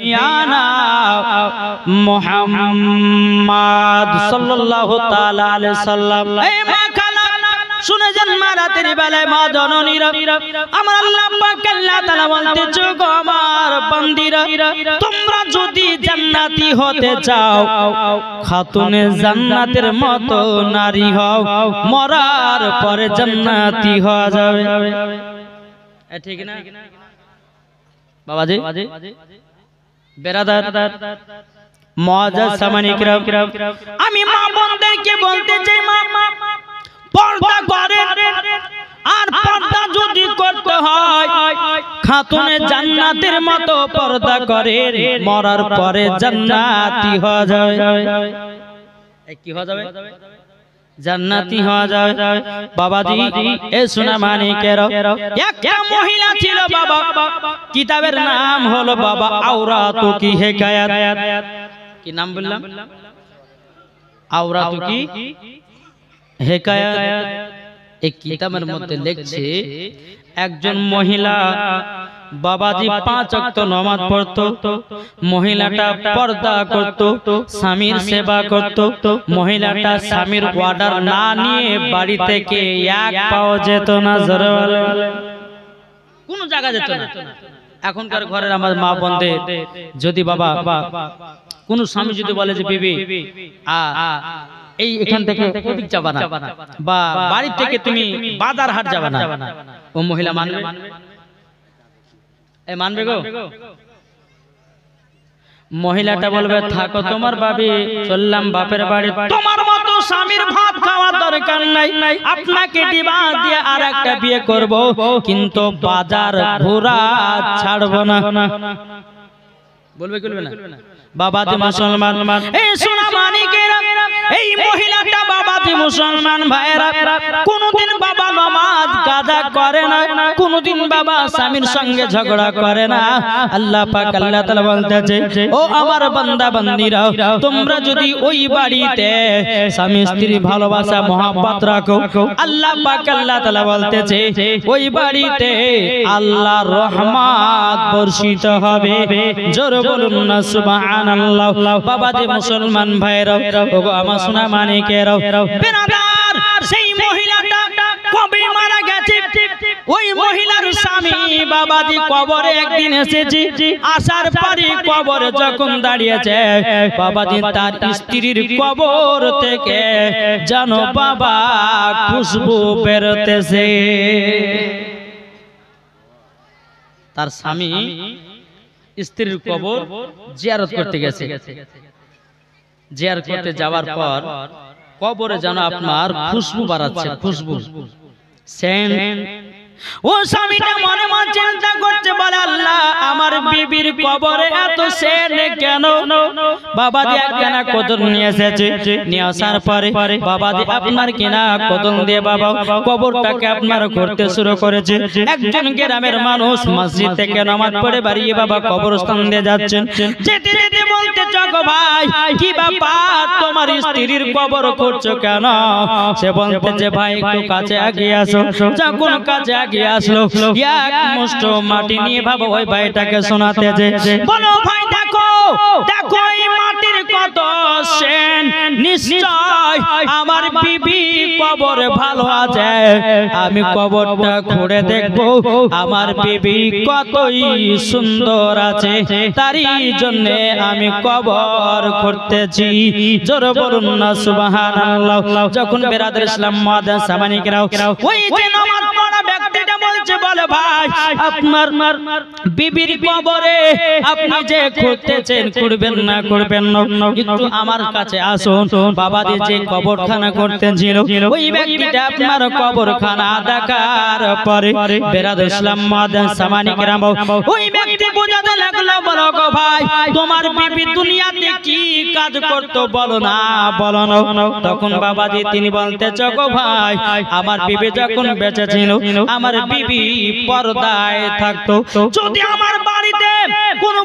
নবিয়ানা মুহাম্মদ সাল্লাল্লাহু তাআলা আলাইহি সাল্লাম। এই মা খালা শুনে যান, মা রাতের বেলায় মা জননীরা, আমার আল্লাহ পাক আল্লাহ তাআলা বলতেছে, গো আমার বান্দীরা, তোমরা যদি জান্নাতি হতে চাও, খাতুনে জান্নাতের মতো নারী হও, মরার পরে জান্নাতি হওয়া যাবে। ঠিক না বাবাজি? বেরাদার মুআজ্জাজ সামানী কিরাম, আমি মা বোনদেরকে বলতে চাই, মা পর্দা করেন, আর পর্দা যদি করতে হয় খাতুনে জান্নাতের মতো পর্দা করে, মরার পরে জান্নাতি হওয়া যাবে। কি হওয়া যাবে? জান্নাতি হওয়া যায়। বাবাজি এ সোনা মানিকেরা, একটা মহিলা ছিল বাবা, কিতাবের নাম হলো বাবা আওরাতু কি হিকায়াত। কি নাম বললাম? আওরাতু কি হিকায়াত। এই কিতাবের মধ্যে লিখছে, একজন মহিলা বাবাজি 5 ওয়াক্ত নামাজ পড়তো, মহিলাটা পর্দা করত, স্বামীর সেবা করত, মহিলাটা স্বামীর অর্ডার না নিয়ে বাড়ি থেকে এক পাও যেত না, কোন জায়গা যেত না। এখনকার ঘরের আমার মা বোনদের যদি বাবা কোন স্বামী যদি বলে যে বিবি এই এখান থেকে ওদিক যাবা না, বা বাড়ি থেকে তুমি বাজার হাট যাবা না, ও মহিলা মানবে? মানবে গো? মহিলাটা বলবে, থাকো তোমার বাবি, চললাম বাপের বাড়ি, তোমার মতো স্বামীর ভাত খাওয়ার দরকার নাই, আপনাকে ডিবা দিয়ে আর একটা বিয়ে করব, কিন্তু বাজার ঘোরা ছাড়বো না। বলবে কি বলবে না? বাবাজি মুসলমান, এই সোনা মানিকেরা, এই মহিলাটা বাবাজি মুসলমান ভাইরা, কোনদিন বাবা নামাজ কাজা করে না, কোনদিন বাবা স্বামীর সঙ্গে ঝগড়া করে না। আল্লাহ পাক আল্লাহ তাআলা বলতেছে, ও আমার বান্দা বান্দীরা, তোমরা যদি ওই বাড়িতে স্বামী স্ত্রী ভালোবাসা মহব্বত রাখো, আল্লাহ পাক আল্লাহ তাআলা বলতেছে, ওই বাড়িতে আল্লাহর রহমত বর্ষিত হবে। জোরে বলুন না সুবহানাল্লাহ। বাবাজি মুসলমান ভাইরা, ওগো আমার সোনা মানিকেরা, বেরাদার, সেই মহিলাটা কবে মারা গেছে? ওই মহিলার স্বামী বাবাজি কবরে একদিন এসেছে, আসার পরে কবরে যখন দাঁড়িয়েছে, বাবাজি তার স্ত্রীর কবর থেকে জানো বাবা খুশবু বেরোতেছে। তার স্বামী স্ত্রীর কবর জিয়ারত করতে গেছে, জিয়ারত করতে যাওয়ার পর কবরে যেন আপনার খুশবু বাড়াচ্ছে, খুশবু, সেন্ট। ও স্বামীটা মনে মনে চিন্তা করছে, বলে আল্লাহ, আমার বিবির কবরে এত সেন্ট কেন? বাবাজি একখানা কদম নিয়ে এসেছে, নিয়ে আসার পরে বাবাজি আপনার কিনা কদম দিয়ে বাবা কবরটাকে আপনার করতে শুরু করেছে। একজন গ্রামের মানুষ মসজিদ থেকে নামাজ পড়ে বাড়িয়ে বাবা কবরস্থান দিয়ে যাচ্ছেন, যেতে যেতে বলতে, গো ভাই, কি ব্যাপার, তোমার স্ত্রীর কবর করছো কেন? সে বলতেছে, ভাই একটু কাছে এগিয়ে আসো। যখন কাছে এগিয়ে আসলো, এক মুষ্ঠ মাটি নিয়ে বাবা ওই ভাইটাকে শোনাতেছে, বলো ভাই, দেখো দেখো এই মাটির কত সেন্ট, নিশ্চয় আমার বিবি কবরে ভালো আছে, আমি কবরটা ঘুরে দেখবো আমার বিবি কতই সুন্দর আছে, তারই জন্য আমি কবর করতেছি। জোরে বলুন না সুবহানাল্লাহ। যখন বেরাদার ইসলাম মুআজ্জাজ সামানিকেরা, ওই যে নামাজ পড়া ব্যক্তিটা বলছে, বলে ভাই, আপনার বিবির কবরে আপনি যে খুঁড়তেছেন, খুঁড়বেন না, করবেন না, একটু আমার কাছে আসুন। বাবাজি যে কবরখানা করতেছিল, ওই ব্যক্তিটা আপনার কবরখানা দেখার পরে বেরাদার ইসলাম মুআজ্জাজ সামানিকেরা, ওই ব্যক্তি বোঝাতে লাগলো, বলো গো ভাই, তোমার বিবি দুনিয়াতে কি কাজ করতো বলো না, বলো না। তখন বাবাজি তিনি বলতেছে, গো ভাই, আমার বিবি যখন বেঁচে ছিল, আমার বিবি পর্দায় থাকতো। যদি আমার বাড়িতে কোন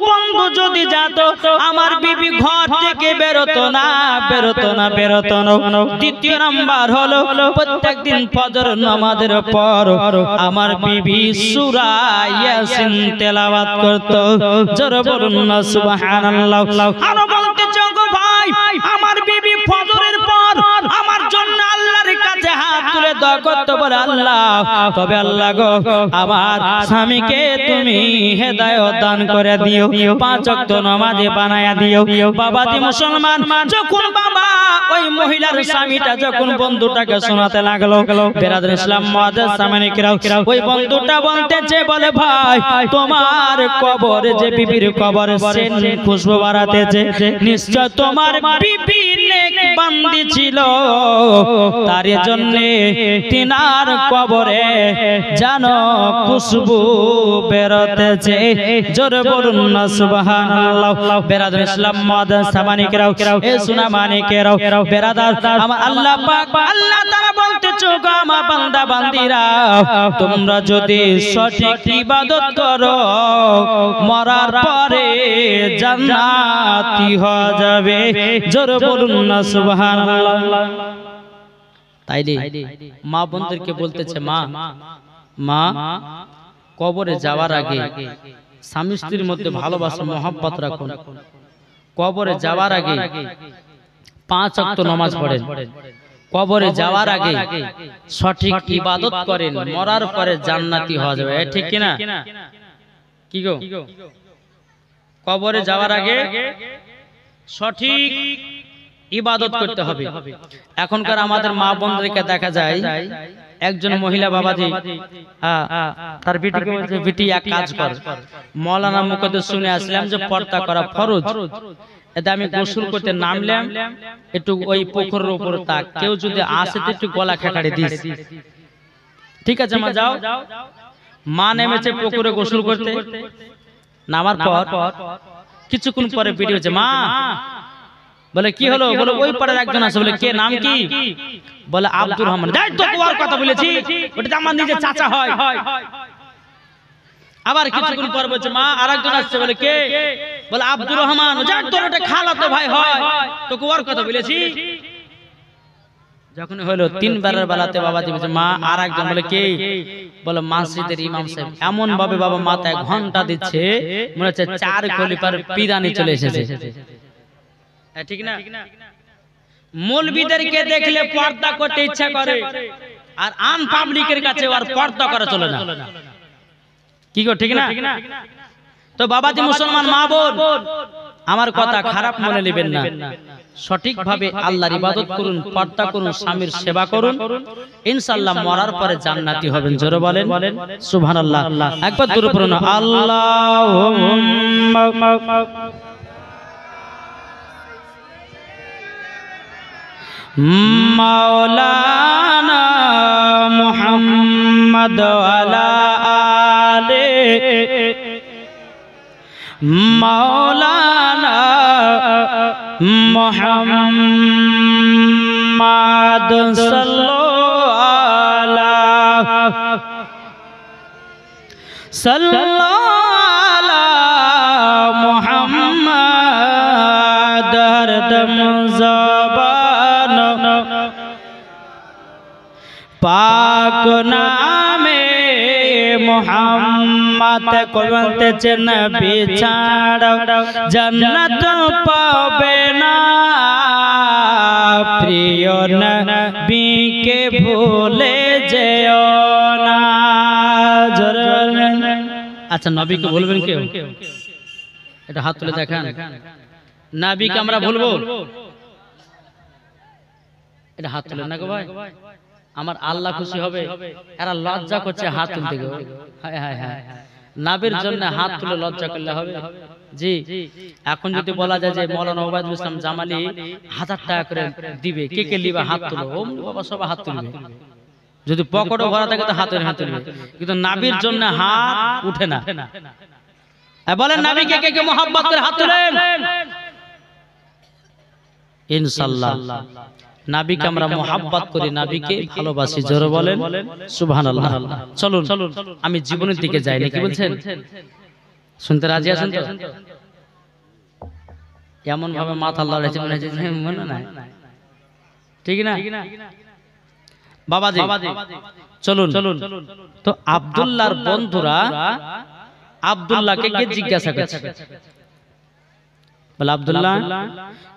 বন্ধু যদি যেত, আমার বিবি ঘর থেকে বেরোতো না। দ্বিতীয় নাম্বার হলো প্রত্যেকদিন ফজর নামাজের পর আমার বিবি সূরা ইয়াসিন তেলাওয়াত করত। জোরে বলুন না সুবহানাল্লাহ। আর বলতে গো ভাই, আমার বিবি ফজরের পর আমার জন্য আল্লাহর কাছে হাত তুলে দোয়া করতে বলে, আল্লাহ তবে আল্লাহ গো আমার স্বামীকে তুমি হেদায়েত দান করে দিও, 5 ওয়াক্ত নামাজে বানায়া দিও। বাবাজি মুসলমান, যখন বাবা ওই মহিলার স্বামীটা যখন বন্ধুটাকে শোনাতে লাগলো, বেরাদর ইসলাম মুআজ্জাজ সামনে কিরাও, ওই বন্ধুটা বলতেছে বলে ভাই তোমার কবরে যে বিবির কবরে সেন খুশবু বাড়াতেছে, নিশ্চয় তোমার বিবি নেক বান্দি ছিল, তার জন্য তিনার কবরে জানো খুশবু বেরোতেছে। জোরে বলুন না সুবহানাল্লাহ। বেরাদর ইসলাম মুআজ্জাজ সামনে কিরাও, এ সোনা মানে কিরাও, বেরাদার আমার আল্লাহ পাক আল্লাহ তাআলা বলতেছো গো আমার বান্দা বান্দিরা, তোমরা যদি সঠিক ইবাদত করো মরার পরে জান্নাতি হয়ে যাবে। জোরে বলুন না সুবহানাল্লাহ। তাইলে মা বোনদেরকে বলতেছে, মা কবরে যাওয়ার আগে স্বামী স্ত্রীর মধ্যে ভালোবাসা মহব্বত রাখুন। কবরে যাওয়ার আগে 5 ওয়াক্ত নামাজ পড়েন। কবরে যাওয়ার আগে সঠিক ইবাদত করেন, মরার পরে জান্নাতি হওয়া যাবে। ঠিক কিনা? কি গো, কবরে যাওয়ার আগে সঠিক ইবাদত করতে হবে। এখনকার আমাদের মা বোনদেরকে দেখা যায়, একজন মহিলা বাবাজি তার বিটিকে বলছে, বিটি এক কাজ কর, মাওলানা মুখে শুনে আসলাম যে পর্দা করা ফরজ, এতে আমি গোসল করতে নামলাম, একটু ওই পুকুরের উপর তাক, কেউ যদি আসে তো একটু গলা খেকাড়ে দিস। ঠিক আছে মা যাও। মা নেমেছে পুকুরে গোসল করতে, নামার পর কিছুক্ষণ পরে বিটি হচ্ছে, মা বলে কি হলো? বলে ওই পাড়ার একজন আছে। বলে কে, নাম কি? বলে আব্দুর রহমান। যাই তো ওর কথা বলেছি, ওটা আমার নিজের চাচা হয়। আবার কিছুক্ষণ পর বলছে, মা আরেকজন আসছে। বলে কে? বলে আব্দুর রহমান। যাই তো ওটা খালাতো ভাই হয়, তোকে ওর কথা বলেছি। যখন হলো 3 বারের বেলাতে বাবাজি বলছে, মা আর একজন। বলে কে? বলে মসজিদের ইমাম সাহেব। এমন ভাবে বাবা মাথায় ঘন্টা দিচ্ছে মনে হচ্ছে 4 খলিফার পিরানি চলে এসেছে। ঠিক না? মৌলবীদেরকে দেখলে পর্দা করতে ইচ্ছা করে, আর আম পাবলিকের কাছে আর পর্দা করা চলে না। কি গো, ঠিক না? তো বাবাজি মুসলমান মা বোন, আমার কথা খারাপ মনে নেবেন না। সঠিকভাবে আল্লাহর ইবাদত করুন, পর্দা করুন, স্বামীর সেবা করুন, ইনশাআল্লাহ মরার পরে জান্নাতি হবেন। জোরে বলেন সুবহানাল্লাহ। একবার দূরে পড়ুন, আল্লাহুম্মা মাওলানা মুহাম্মদ ওয়ালা আলে মাওলানা মুহাম্মদ সাল্লাল্লাহু মুহাম্মদ হরদম জবান পাক নামে মুহাম্মদ বলতে নবী ছাড়া জান্নাত পাবে না, প্রিয় নবীকে ভুলে যেও না। আচ্ছা, নবীকে বলবেন কেউ? এটা হাত তুলে দেখান। নবীকে আমরা বলবো? এটা হাত তুলে না গো ভাই, আমার আল্লাহ খুশি হবে। এরা লজ্জা করছে হাত তুলতে গো। হায় হায় হায়, নবীর জন্য হাত তুলে লজ্জা করলে হবে? জি। এখন যদি বলা যায় যে মাওলানা ওবায়দুল ইসলাম জামালি 1000 টাকা করে দিবে, কে কে লিবা হাত তুলো? ওম বাবা সব হাত তুলবে। যদি পকেটে ভরা থাকে তো হাতে হাত তুলবে, কিন্তু নবীর জন্য হাত উঠে না। বলেন নবীকে কে কে মহব্বত করে হাত তুলেন? ইনশাআল্লাহ নবীকে আমরা মহব্বত করি, নবীকে ভালোবাসি। জোরে বলেন সুবহানাল্লাহ। চলুন আমি জীবনের দিকে যাই, নাকি বলছেন? শুনতে রাজি আছেন তো? এমন ভাবে মাথা লড়েছে মনে হচ্ছে মনে নাই, ঠিক না বাবাজি? চলুন তো আব্দুল্লাহর বন্ধুরা আব্দুল্লাহকে গিয়ে জিজ্ঞাসা করছে, বলে আব্দুল্লাহ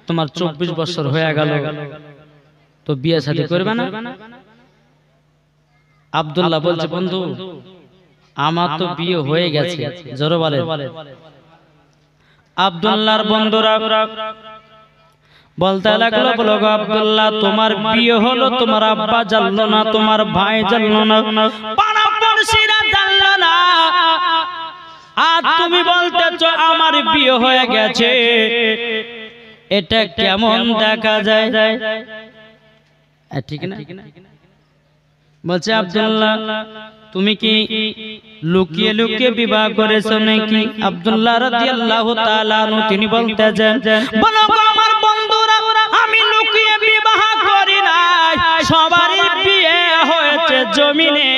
তোমার 24 বছর হয়ে গেল, তো বিয়ে শাদী করবে না? আব্দুল্লাহ বলছে বন্ধু আমার তো বিয়ে হয়ে গেছে। জোরে বলে। আব্দুল্লাহর বন্ধুরা বলতে লাগলো, বলো গো আব্দুল্লাহ তোমার বিয়ে হলো, তোমার আব্বা জানলো না, তোমার ভাই জানলো না, পাড়া পড়শিরা জানলো না, আর তুমি বলতেছো আমার বিয়ে হয়ে গেছে, এটা কেমন দেখা যায়? ঠিক না? বলছে আব্দুল্লাহ তুমি কি লুকিয়ে লুকিয়ে বিবাহ করেছো নাকি? আব্দুল্লাহ রাদিয়াল্লাহু তাআলা আনহু তিনি বলতেছেন, বলো গো আমার বন্ধুরা আমি লুকিয়ে বিবাহ করি নাই, সবারই বিয়ে হয়েছে জমিনে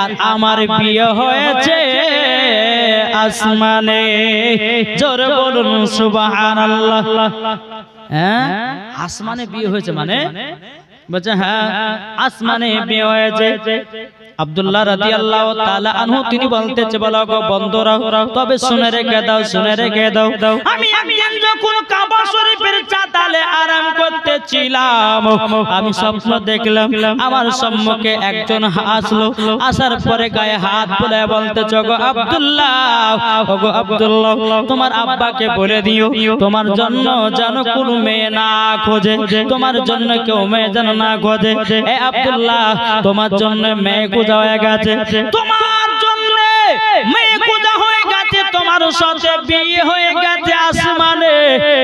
আর আমার বিয়ে হয়েছে আসমানে। জোরে বলুন সুবহানাল্লাহ। হ্যাঁ আসমানে বিয়ে হয়েছে মানে? বলছে হ্যাঁ আসমানে বিয়ে হয়েছে। আব্দুল্লাহ রাদিয়াল্লাহু তাআলা আনহু তিনি বলতেছে, বলো গো বন্ধুরা তবে শুনে রেখে দাও, শুনে রেখে দাও, আমি একদিন যখন কাবা শরীফের চাতালে আরাম করতেছিলাম আমি স্বপ্ন দেখলাম আমার সম্মুখে একজন আসলো, আসার পরে গায়ে হাত বুলিয়ে বলতেছে, গো আব্দুল্লাহ, ও গো আব্দুল্লাহ তোমার আব্বাকে বলে দিও তোমার জন্য যেন কোনো মেয়ে না খোঁজে, তোমার জন্য কেউ মেয়ে যেন না খোঁজে। এ আব্দুল্লাহ তোমার জন্য মেয়ে খোঁজা হয়ে গেছে, তোমার জন্য মেয়ে খোঁজা হয়ে গেছে, তোমার সাথে বিয়ে হয়ে গেছে আসমানে।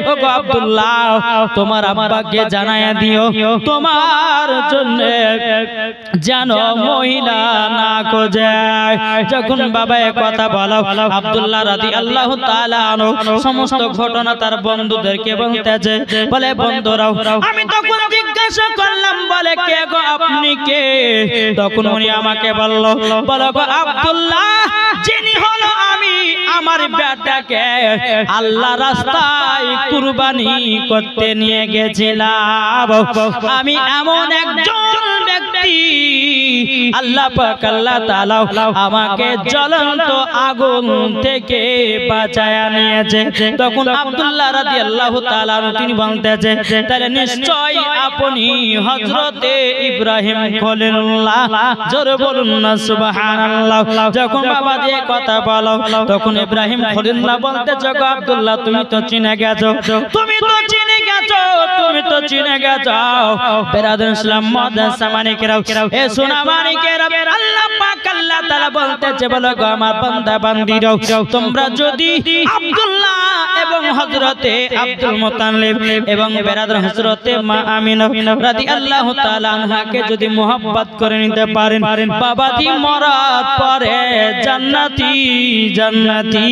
ও গো আব্দুল্লাহ তোমার আব্বাকে জানায়া দিও তোমার জন্য যেন মহিলা না খোঁজে। যখন বাবা এ কথা বলো আব্দুল্লাহ রাদিয়াল্লাহু তাআলা আনহু সমস্ত ঘটনা তার বন্ধুদেরকে বলতেছে, বলে বন্ধুরাও আমি তখন জিজ্ঞাসা করলাম, বলে কে গো আপনি কে? তখন উনি আমাকে বলল, বলো গো আব্দুল্লাহ যিনি হলো আমি আমার বেটাকে আল্লাহ রাস্তায় কুরবানি করতে নিয়ে গেছিলাম। আমি এমন একজন ব্যক্তি আল্লাহ পাক আল্লাহ তাআলা আমাকে জ্বলন্ত আগুন থেকে বাঁচায়া নিয়েছে। তখন আব্দুল্লাহ রাদিয়াল্লাহু তাআলা তিনি বলতেছে, তাহলে নিশ্চয় আপনি হযরতে ইব্রাহিম খলিলুল্লাহ। জোরে বলুন না সুবহানাল্লাহ। যখন বাবা দিয়ে কথা বলো তখন ইব্রাহিম খলিলুল্লাহ বলতেছে, গো আব্দুল্লাহ তুমি তো চিনে গেছো, তুমি তো চিনে গেছো, তুমি তো চিনে গেছো। বেরাদার ইসলাম মাদ্রাসা মানিকেরাও এ সোনা মানিকেরা আল্লাহ পাক আল্লাহ তাআলা বলতেছে, বলো গো আমার বান্দা বান্দীরাও তোমরা যদি আব্দুল্লাহ এবং হযরতে আব্দুল মুত্তালিব এবং বেরাদার হযরতে মা আমিনা রাদিয়াল্লাহু তাআলা আনহাকে যদি মোহাব্বত করে নিতে পারেন বাবাজি মরার পরে জান্নাতি জান্নাতি।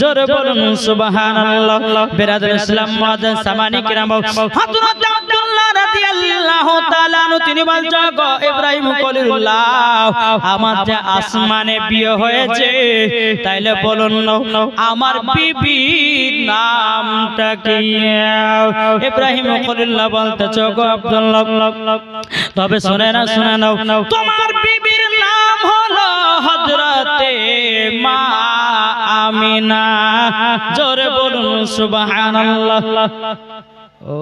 জোরে বলুন সুবহানাল্লাহ। বেরাদার ইসলাম মাদ্রাসা মানিকেরাও হযরত আব্দুল্লাহ রাদিয়াল্লাহু তাআলা আনহু তিনি বলছেন, গো ইব্রাহিম খলিলুল্লাহ আমার যে আসমানে বিয়ে হয়েছে, তাইলে বলুন আমার বিবির নামটা কি? ইব্রাহিম খলিলুল্লাহ বলতেছে, গো আব্দুল্লাহ তবে শুনে না, শুনে নাও, তোমার বিবির নাম হলো হযরতে মা আমিনা। জোরে বলুন সুবহানাল্লাহ। ও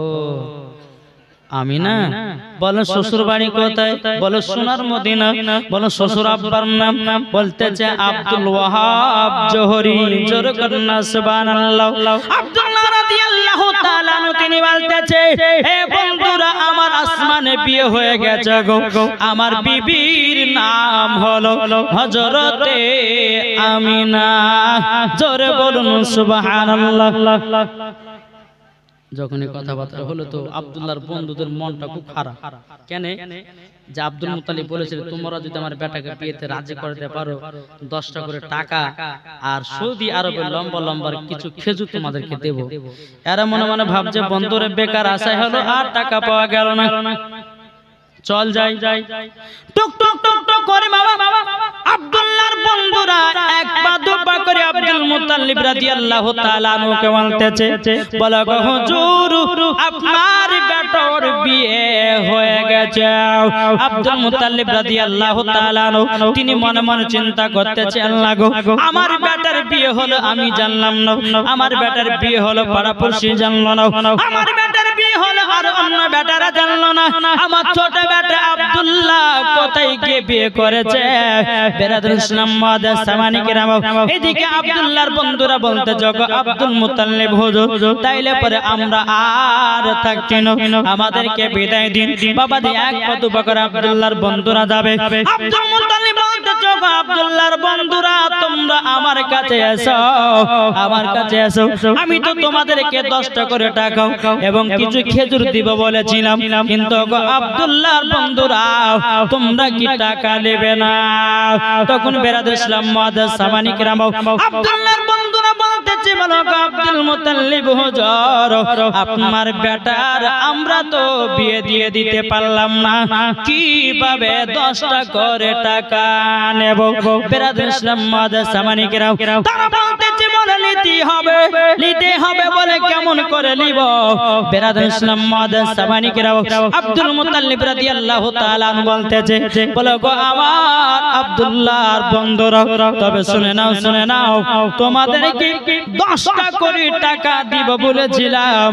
আমিনা বলো শ্বশুর বাড়ি কোথায়? বলো সোনার মদিনা। বলো শ্বশুর আব্বার নাম? বলতেছে আব্দুল ওয়াহাব জোহরি। জোরে করুন সুবহানাল্লাহ। আব্দুল্লাহ রাদিয়াল্লাহু তাআলা তিনি বলতেছে, হে বন্ধুরা আমার আসমানে বিয়ে হয়ে গেছে গো, আমার বিবির নাম হলো হযরতে আমিনা। জোরে বলুন সুবহানাল্লাহ। যখনই কথাবার্তা হলো তো আব্দুল্লাহর বন্ধুদের মনটা খুব খারাপ। কেন? যে আব্দুল মুত্তালিব বলেছিল তোমরা যদি আমার বেটাকে বিয়েতে রাজি করতে পারো 10টা করে টাকা আর সৌদি আরবের লম্বা লম্বা কিছু খেজুর তোমাদেরকে দেব। এরা মনে মনে ভাবছে বন্ধুরে বেকার আশায় হলো আর টাকা পাওয়া গেল না, চল যাই। টুক টুক টুক টুক করে বাবা আব্দুল্লাহ আব্দুল্লাহর বন্ধুরা এক পা দুপা করে আব্দুল মুত্তালিব রাদিয়াল্লাহু তাআলা আনহুকে বলতেছে, বলো গো হুজুর আপনার বেটার বিয়ে হয়ে গেছে। আব্দুল মুত্তালিব রাদিয়াল্লাহু তাআলা আনহু তিনি মনে মনে চিন্তা করতেছে, আল্লাহ গো আমার বেটার বিয়ে হলো আমি জানলাম না, আমার বেটার বিয়ে হলো পাড়াপড়শি জানলো না, আমার বেটার বিয়ে হলো আর অন্য বেটারা জানলো না, আমার ছোট বেটা আব্দুল্লাহ কোথায় গিয়ে বিয়ে করেছে। বেরাদুল ইসলাম মুআদ্দাস সামানি কিরাম, এদিকে আব্দুল্লাহর বন্ধুরা বলতে যোগ আব্দুল মুত্তালিব হুজুর তাইলে পরে আমরা আর থাকছি না, আমাদেরকে বিদায় দিন বাবা দি। এক পা দুপা করে আব্দুল্লাহর বন্ধুরা যাবে। আব্দুল মুত্তালিব বলতে যোগ আব্দুল্লাহর বন্ধুরা তোমরা আমার কাছে এসো, আমার কাছে এসো, আমি তো তোমাদেরকে 10টা করে টাকা এবং কিছু খেজুর দিব বলেছিলাম, কিন্তু আব্দুল্লাহর বন্ধুরা তোমরা কি টাকা নেবে না? তখন বেরাদুল ইসলাম মুআদ্দাস সামানি কিরাম আব্দুল্লাহর বন্ধুরা বলতেছে, বলো আব্দুল মুত্তালিব হুজুর আপনার বেটার আমরা তো বিয়ে দিয়ে দিতে পারলাম না, কিভাবে 10টা করে টাকা নেব? বেরাদুল ইসলাম মুআদ্দাস সামানি কিরাম তারা বলতেছে, বলে নিতে হবে বলে কেমন করে নিব? বেরাদুল ইসলাম মুআদ্দাস সামানি কিরাম আব্দুল মুত্তালিব রাদিয়াল্লাহু তাআলা বলতেছে, বলো গো আমার আব্দুল্লাহর বন্ধুরা তবে শুনে নাও তোমাদেরকে 10টা করে টাকা দিব বলেছিলাম,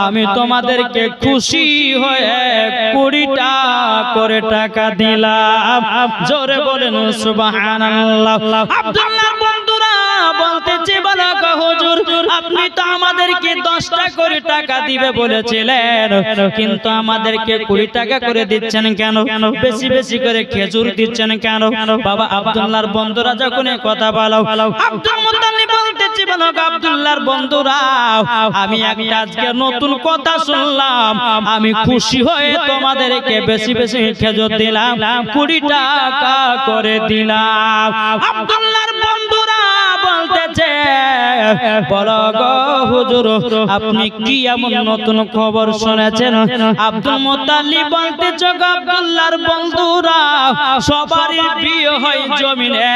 আমি তোমাদেরকে খুশি হয়ে 20টা করে টাকা দিলাম। জোরে বলেন সুবহানাল্লাহ। আব্দুল্লাহর বন্ধুরা বলতেছে, বলো গো হুজুর আপনি তো আমাদেরকে 10টা করে টাকা দিবে বলেছিলেন, কিন্তু আমাদেরকে 20 টাকা করে দিচ্ছেন কেন? বেশি বেশি করে খেজুর দিচ্ছেন কেন? বাবা আব্দুল্লাহর বন্ধুরা যখন এই কথা বলো, আব্দুল মুত্তালিব বলতেছে, বলো আব্দুল্লাহর বন্ধুরা আমি একটা আজকে নতুন কথা শুনলাম, আমি খুশি হয়ে তোমাদেরকে বেশি বেশি খেজুর দিলাম, 20 টাকা করে দিলাম। আব্দুল্লাহর বন্ধুরা বলতেছে, বলো গো হুজুর আপনি কি এমন নতুন খবর শুনেছেন? আব্দুল মুত্তালিব বলতেছে, আব্দুল্লাহর বন্ধুরা সবারই বিয়ে হয় জমিনে,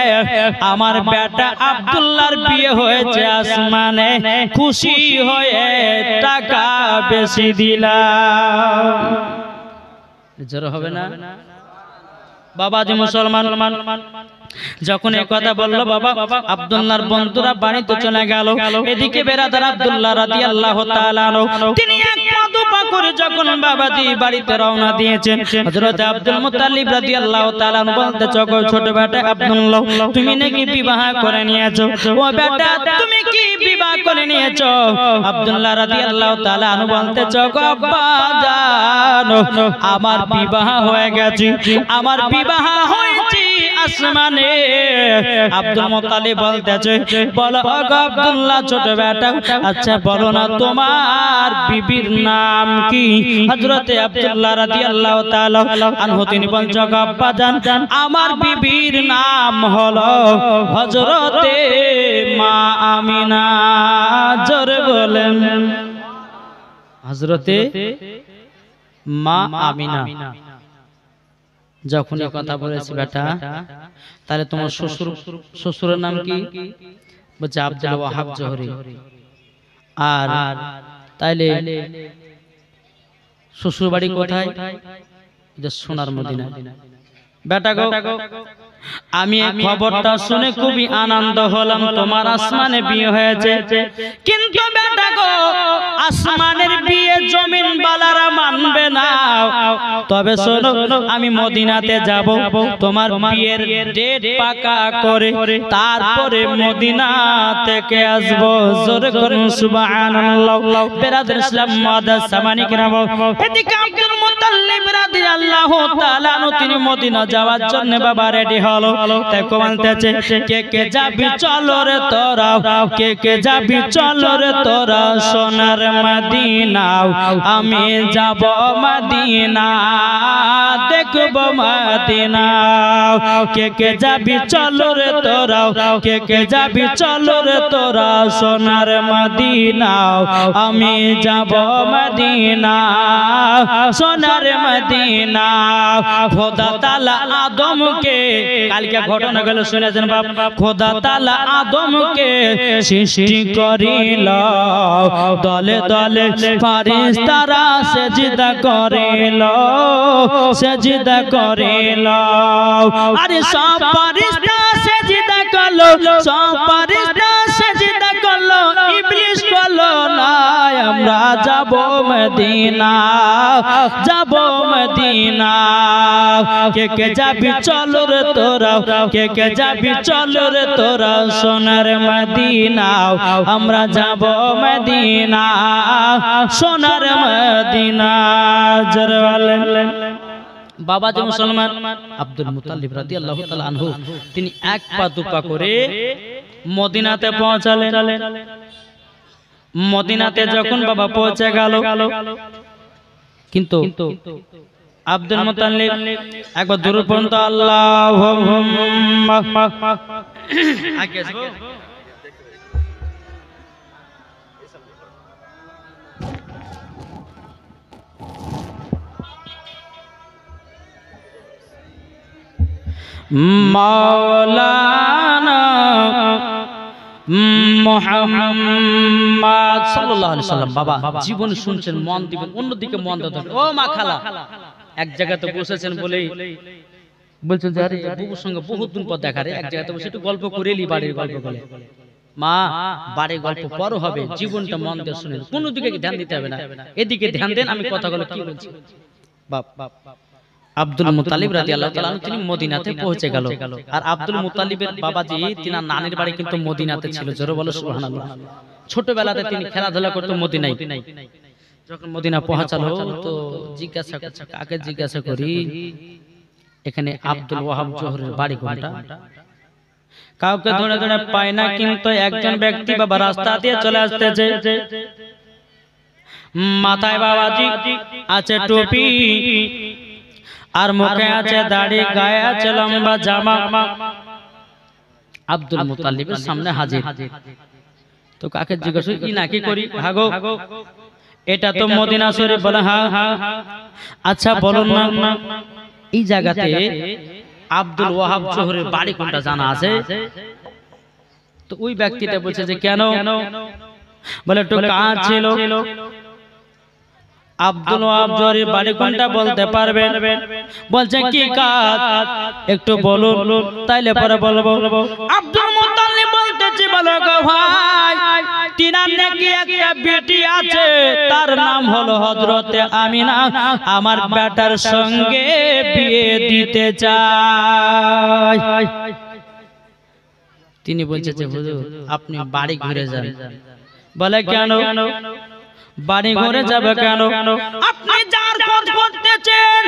আমার বেটা আব্দুল্লাহর বিয়ে হয়েছে আসমানে, খুশি হয়ে টাকা বেশি দিলাম। জোর হবে না বাবাজি? মুসলমান যখন এই কথা বলল বাবা আব্দুল্লাহর বন্ধুরা বাড়িতে চলে গেল। এদিকে বেরাদার আব্দুল্লাহ রাদিয়াল্লাহু তাআলা আনহু তিনি এক পা দুপা করে যখন বাবাজি বাড়িতে রওনা দিয়েছেন, হযরত আব্দুল মুত্তালিব রাদিয়াল্লাহু তাআলা বলতে চকো, ছোট বেটা আব্দুল্লাহ তুমি নাকি বিবাহ করে নিয়েছো? ও বেটা তুমি কি বিবাহ করে নিয়েছো? আব্দুল্লাহ রাদিয়াল্লাহু তাআলা আনহু বলতে চকো, আব্বা জানো আমার বিবাহ হয়ে গেছে, আমার বিবাহ হয়েছে আসমানে। আব্দুল মুত্তালিব বলতেছে, বলো আব্দুল্লাহ ছোট বেটা আচ্ছা বলো না তোমার বিবির নাম কি? হযরত আব্দুল্লাহ রাদিয়াল্লাহু তাআলা আনহু তিনি বলছেন, আব্বা জান আমার বিবির নাম হলো হযরতে মা আমিনা। জোরে বলেন হযরতে মা আমিনা। যখন এই কথা বলেছি বেটা তাহলে তোমার শ্বশুরের নাম কি? বলছে আব্দুল ওয়াহাব জোহরি। আর তাইলে শ্বশুর বাড়ি কোথায়? সোনার মদিনা। বেটা গো আমি এই খবরটা শুনে খুবই আনন্দ হলাম, তোমার আসমানে বিয়ে হয়েছে, কিন্তু বেটা গো আসমানের বিয়ে জমিন বালারা মানবে না। তবে শোনো আমি মদিনাতে যাব, তোমার বিয়ের ডেট পাকা করে তারপরে মদিনা থেকে আসব। জোরে করুন সুবহানাল্লাহ। বেরাদার ইসলাম মুআদ্দাস সামানি কিরাম এদিকে আব্দুল মুত্তালিব রাদিয়াল্লাহু তাআলা তিনি মদিনা যাওয়ার জন্য বাবা রেডি হলো। দেখো বলতেছে, কে কে যাবি চলো রে তোরা, কে কে যাবি চলো রে তোরা সোনার মদিনা, আমি যাব মদিনা দেখব মদিনা। কে কে যাবি চলো রে তোরা, কে কে যাবি চলো রে তোরা সোনার মদিনা, আমি যাব মদিনা সোনার সোনার মদিনা খোদা তাআলা আদমকে কালকে ঘটনা গেল শুনেছেন বাপ খোদা তাআলা আদমকে সৃষ্টি করিল দলে দলে ফেরেশতারা সিজদা করিল সিজদা করিল আরে সব ফেরেশতা সিজদা করলো সব ফেরেশতা সিজদা করলো ইবলিস করলো না আমরা যাব মদিনা যাব মদিনা কে কে যাবি চল রে তোরা কে কে যাবি চল রে তোরা সোনার মদিনা আমরা যাব মদিনা সোনার মদিনা জরওয়ালেন বাবা যে মুসলমান আব্দুল মুত্তালিব রাদিয়াল্লাহু তাআলা আনহু তিনি এক পা দুপা করে মদিনাতে পৌঁছালেন মদিনাতে যখন বাবা পৌঁছে গেল কিন্তু আব্দুল মুত্তালিব একবার দূর পর্যন্ত আল্লাহুম্মা আগে আসবো মাওলানা মুহাম্মদ সাল্লাল্লাহু আলাইহি সাল্লাম বাবা জীবন শুনছেন মন দিবেন অন্যদিকে মন দেন ও মা খালা এক জায়গাতে বসেছেন বলেই বলছেন যে আরে বুবুর সঙ্গে বহুত দিন পর দেখা রে এক জায়গাতে বসে একটু গল্প করেলি বাড়ির গল্প বলে মা বাড়ির গল্প পর হবে জীবনটা মন দিয়ে শুনেন কোন দিকে ধ্যান দিতে হবে না এদিকে ধ্যান দেন আমি কথাগুলো কি বলছি বাপ আব্দুল মুত্তালিব রাদিয়াল্লাহু তাআলা তিনি মদিনাতে পৌঁছে গেল আর আব্দুল মুত্তালিবের বাবাজি তিনার নানির বাড়ি কিন্তু মদিনাতে ছিল জোরে বলো সুবহানাল্লাহ ছোটবেলাতে তিনি খেলাধুলা করতে মদিনায় যখন মদিনা পৌঁছালো তো জিজ্ঞাসা করছে কাকে জিজ্ঞাসা করি এখানে আব্দুল ওয়াহাব জোহরের বাড়ি কোনটা কাউকে ধরে ধরে পায় না কিন্তু একজন ব্যক্তি বাবা রাস্তা দিয়ে চলে আসতেছে মাথায় বাবাজি আছে টুপি আর মুখে আছে দাড়ি গায়ে আছে লম্বা জামা আব্দুল মুত্তালিবের সামনে হাজির তো কাকে জিজ্ঞাসা কি নাকি করি হাগো এটা তো মদিনা শরীফ বলে হ্যাঁ আচ্ছা বলুন না এই জায়গাতে আব্দুল ওয়াহাব জোহরের বাড়ি কোনটা জানা আছে তো ওই ব্যক্তিটা বলছে যে কেন বলে একটু কাজ ছিল আব্দুল ওয়াহাব জোহরের বাড়ি কোনটা বলতে পারবেন বলছে কি কাজ একটু বলুন তাইলে পরে বলবো আব্দুল মুত্তালিব বলতেছে বলো গো ভাই তিনার নাকি একটা বেটি আছে তার নাম হলো হযরতে আমিনা আমার বেটার সঙ্গে বিয়ে দিতে চাই তিনি বলছে যে হুজুর আপনি বাড়ি ঘুরে যান বলে কেন বাড়ি ঘরে যাবে কেন আপনি যার খোঁজ করতেছেন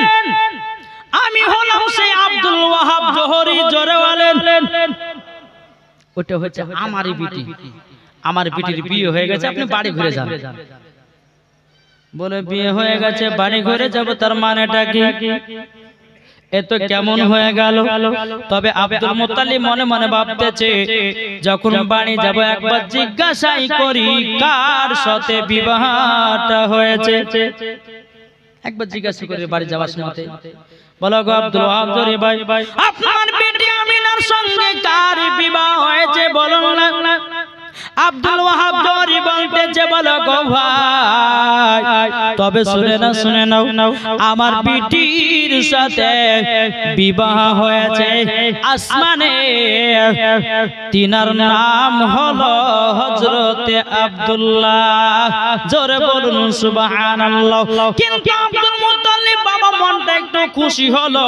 আমি হলাম সেই আব্দুল ওয়াহাব জোহরি জোরে বলেন ওটা হচ্ছে আমারই বিটি আমার বিটির বিয়ে হয়ে গেছে আপনি বাড়ি ঘুরে যান বলে বিয়ে হয়ে গেছে বাড়ি ঘুরে যাব তার মানেটা কি এত কেমন হয়ে গেল তবে আব্দুল মুত্তালিব মনে মনে ভাবতেছে যখন বাড়ি যাব একবার জিজ্ঞাসাই করি কার সাথে বিবাহটা হয়েছে একবার জিজ্ঞাসা করে বাড়ি যাওয়ার সময় বলো গো আব্দুল ওয়াহাব জোরে ভাই আপনার বেটি আমিনার সঙ্গে কার বিবাহ হয়েছে বলুন না আব্দুল ওয়াহাব জোহরি বলতেছে বলো গো ভাই তবে শুনে নাও আমার বিটির সাথে বিবাহ হয়েছে আসমানে তিনার নাম হলো হযরতে আব্দুল্লাহ জোরে বলুন সুবহানাল্লাহ কিন্তু আব্দুল মুত্তালিব বাবা মনটা একটু খুশি হলো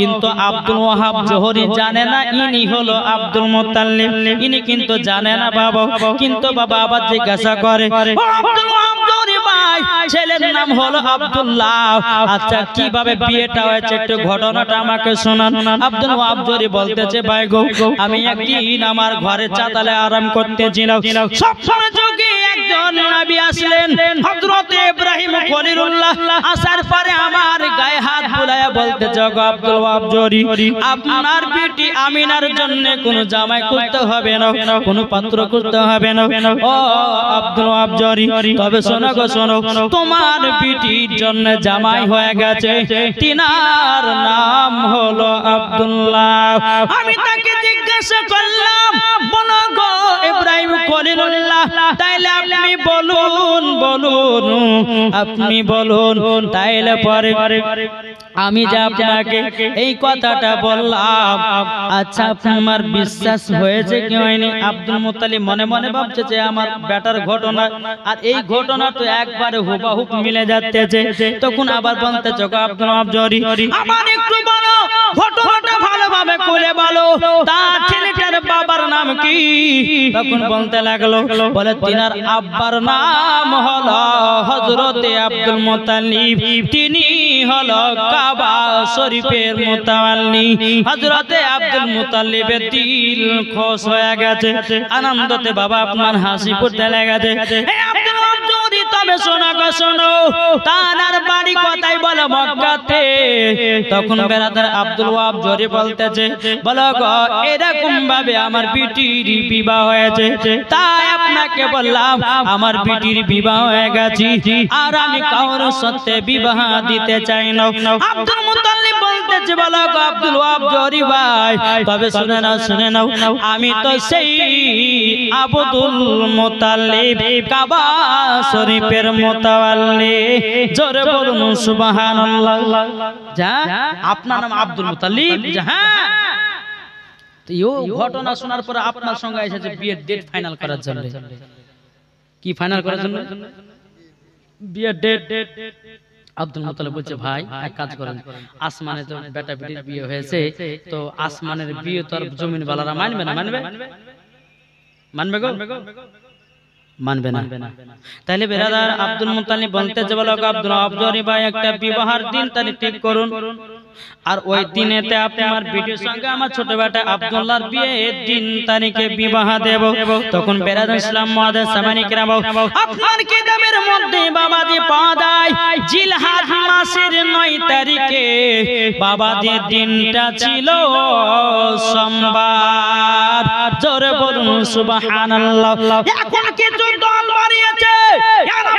কিন্তু আব্দুল ওয়াহাব জোহরি জানে না ইনি হলো আব্দুল মুত্তালিব ইনি কিন্তু জানে না বাবা কিন্তু বাবা আবার জিজ্ঞাসা করে ও আব্দুল ওয়াহাব জোহরি ভাই ছেলের নাম হলো আব্দুল্লাহ আচ্ছা কিভাবে বিয়েটা হয়েছে একটু ঘটনাটা আমাকে শোনান আব্দুল ওয়াহাব জোহরি বলতেছে ভাই গো আমি একদিন আমার ঘরে চাতালে আরাম করতেছিলাম সবসময় যোগে একজন একজন নবী আসলেন হযরত ইব্রাহিম খলিলুল্লাহ আসার পরে আমার গায়ে হাত বুলায়া বলতে জগ আব্দুল ওয়াহাব জরি আপনার বেটি আমিনার জন্য কোন জামাই করতে হবে না কোন পাত্র করতে হবে না ও আব্দুল ওয়াহাব জরি তবে শোনো গো শোনো তোমার বেটির জন্য জামাই হয়ে গেছে তিনার নাম হলো আব্দুল্লাহ আমি তাকে জিজ্ঞাসা করলাম বলো গো ইব্রাহিম খলিলুল্লাহ তাইলে আপনি বলুন বলুন আপনি বলুন তাইলে পরে আমি যে আপনাকে এই কথাটা বললাম আচ্ছা আপনার বিশ্বাস হয়েছে কি হয়নি আব্দুল মুত্তালিব মনে মনে ভাবছে যে আমার বেটার ঘটনা আর এই ঘটনা তো একবারে হুবহু মিলে যাচ্ছে তখন আবার বলতে চোখ আব্দুল ওয়াহাব জরি আমার একটু বলো ঘটনাটা ভালোভাবে খুলে বলো তার ছেলেটার বাবার নাম কি তখন বলতে লাগলো বলে তিনার আব্বার নাম হলো হযরতে আব্দুল মুত্তালিব তিনি হলো কাবা শরীফের মুতাওয়াল্লি হযরতে আব্দুল মুত্তালিবের দিল খুশ হয়ে গেছে আনন্দতে বাবা আপনার হাসি ফুটতে লেগেছে হে আব্দুল ওয়াহাব জরি তবে শোনো গো শোনো তার বাড়ি কোথায় বলো মক্কাতে তখন বেরাদার আব্দুল ওয়াহাব জরি বলতেছে বলো গো এরকম ভাবে আমার বিটির বিবাহ হয়েছে তাই আপনাকে বললাম আমার বিটির বিবাহ হয়ে গেছে আর আমি কারোর সাথে বিবাহ দিতে চাই না আব্দুল মুত্তালিব বলতেছে বলো গো আব্দুল ওয়াহাব জরি ভাই তবে শুনে নাও আমি তো সেই আব্দুল মুত্তালিব কাবা শরীফের মুতাওয়াল্লি জোরে বলুন সুবহানাল্লাহ যা আপনার নাম আব্দুল মুত্তালিব হ্যাঁ তো এই ঘটনা শোনার পরে আপনার সঙ্গে এসেছে বিয়ের ডেট ফাইনাল করার জন্য কি ফাইনাল করার জন্য বিয়ের ডেট আব্দুল মুত্তালিব বলছে ভাই এক কাজ করেন আসমানে তো বেটা বেটির বিয়ে হয়েছে তো আসমানের বিয়ে তো আর জমিন বালারা মানবে না মানবে গো মানবে না তাহলে বেরাদার আব্দুল মুত্তালিব বলতে যে বলো আব্দুল ওয়াহাব জরি ভাই একটা বিবাহের দিন তারিখ ঠিক করুন আর ওই দিনেতে আপনার বেটির সঙ্গে আমার ছোট বেটা আব্দুল্লাহর বিয়ের দিন তারিখে বিবাহ দেব তখন বেরাদার ইসলাম মুআদ্দিস সামানি কিরাম আপনার কিতাবের মধ্যে বাবাজি পাওয়া যায় জিলহজ মাসের 9 তারিখে বাবাজি দিনটা ছিল সোমবার জোরে বলুন সুবহানাল্লাহ এখন কিছু দল বাড়িয়েছে এরা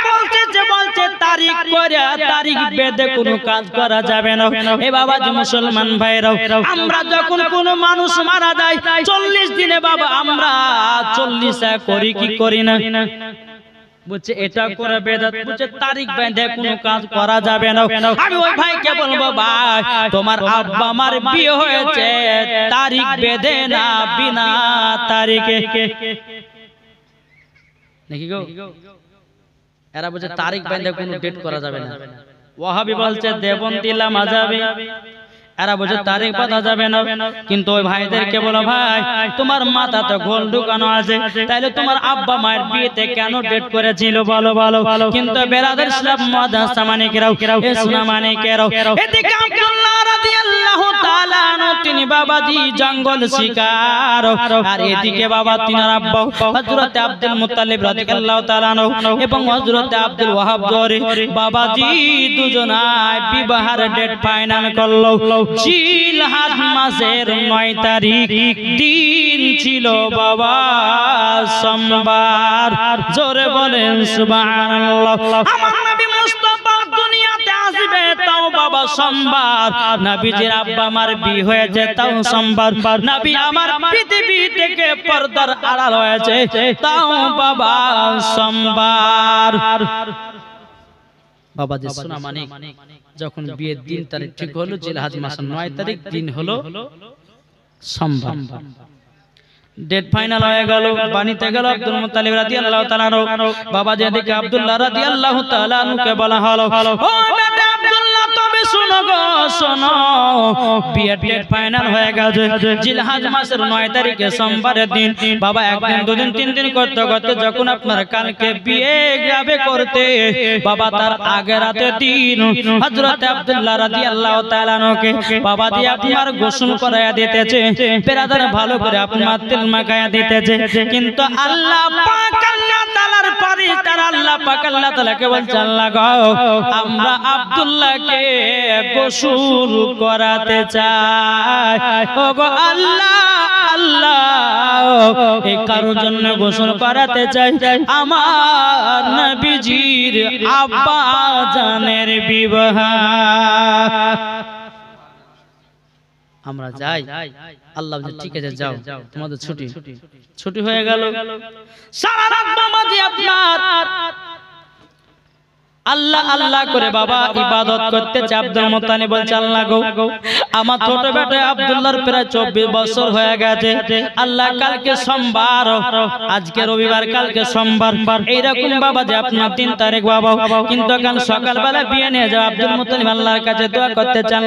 বলছে তারিখ করে তারিখ বেঁধে কোনো কাজ করা যাবে না এ বাবাজি মুসলমান ভাইরাও আমরা যখন কোনো মানুষ মারা যায় 40 দিনে বাবা আমরা 40 করি কি করি না বুঝছে এটা করে বেদাত বুঝছে তারিখ বেঁধে কোনো কাজ করা যাবে না আমি ওই ভাইকে বলবো ভাই তোমার আব্বা আমার বিয়ে হয়েছে তারিখ বেঁধে না বিনা তারিখে নাকি গো এরা বলছে তারিখ বেঁধে কোনো ডেট করা যাবে না ওয়াহাবি বলছে দেবন্দিলা মাযাবে এরা বলছে তারিখ বাঁধা যাবে না কিন্তু ওই ভাইদেরকে বলো ভাই তোমার মাথাতে গোল ঢুকানো আছে তাইলে তোমার আব্বা মায়ের বিয়েতে কেন ডেট করেছিল বলো কিন্তু বেরাদার ইসলাম মুআদ্দিস সামানি কিরাও ইসলামানি কিরাও এদিকে আব্দুল্লাহ রাদিয়াল্লাহু তাআলা আনহু তিনি বাবাজি জঙ্গল শিকার আর এদিকে বাবা তিনার আব্বা হযরত আব্দুল মুত্তালিব রাদিয়াল্লাহু তাআলা আনহু এবং হযরত আব্দুল ওয়াহাব জরি বাবাজি দুজনায় বিবাহের ডেট ফাইনাল করলো জিলহজ মাসের 9 তারিখ দিন ছিল বাবা সোমবার জোরে বলেন সুবহানাল্লাহ আমার নবী মুস্তাফা দুনিয়াতে আসবে তাও বাবা সোমবার নবীজির আব্বা আমার বিয়ে হয়েছে তাও সোমবার নবী আমার পৃথিবী থেকে পর্দার আড়াল হয়েছে তাও বাবা সোমবার বাবাজি সোনা মানিক যখন বিয়ের দিন তারিখ ঠিক হলো জিলহজ মাসের 9 তারিখ দিন হলো সোমবার ডেট ফাইনাল হয়ে গেল বানিতে গেল আব্দুল মুত্তালিব রাদিয়াল্লাহু তাআলা আনহু বাবাজি এদিকে আব্দুল্লাহ রাদিয়াল্লাহু তাআলা আনহুকে বলা হলো ও বেটা আব্দুল্লাহ তবে শোনো গো শোনো বিয়ের ডেট ফাইনাল হয়ে গেছে জিলহজ মাসের 9 তারিখে সোমবারের দিন বাবা একদিন দুদিন তিন দিন করতে করতে যখন আপনার কালকে বিয়ে যাবে করতে বাবা তার আগের রাতে দিন হযরত আব্দুল্লাহ রাদিয়াল্লাহু তাআলা আনহুকে বাবা দিয়ে আপনার গোসল করায়া দিতেছে বেরাদার ভালো করে আপনার তেল মাখায়া দিতেছে কিন্তু আল্লাহ পাক আল্লাহ তাআলার ফেরেশতারা পাক আল্লাহ তাআলাকে বলছে আল্লাহ গো আমরা আব্দুল্লাহকে গোসল করাতে চাই ওগো আল্লাহ আল্লাহ এই কারোর জন্য গোসল করাতে চাই আমার নবীজির আব্বা জানের বিবাহ আমরা যাই আল্লাহ বলে ঠিক আছে যাও তোমাদের ছুটি হয়ে গেল সারা রাত বাবাজি আপনার আল্লাহ আল্লাহ করে বাবা ইবাদত করতেছে আব্দুল মুত্তালিব বলছে আল্লাহ গো আমার ছোট বেটা আব্দুল্লাহর প্রায় 24 বছর হয়ে গেছে আল্লাহ কালকে সোমবার আজকে রবিবার কালকে সোমবার এইরকম বাবা যে আপনার 3 তারিখ বাবা কিন্তু কাল সকালবেলা বিয়ে নিয়ে যাও আব্দুল মুত্তালিব আল্লাহর কাছে দোয়া করতে চান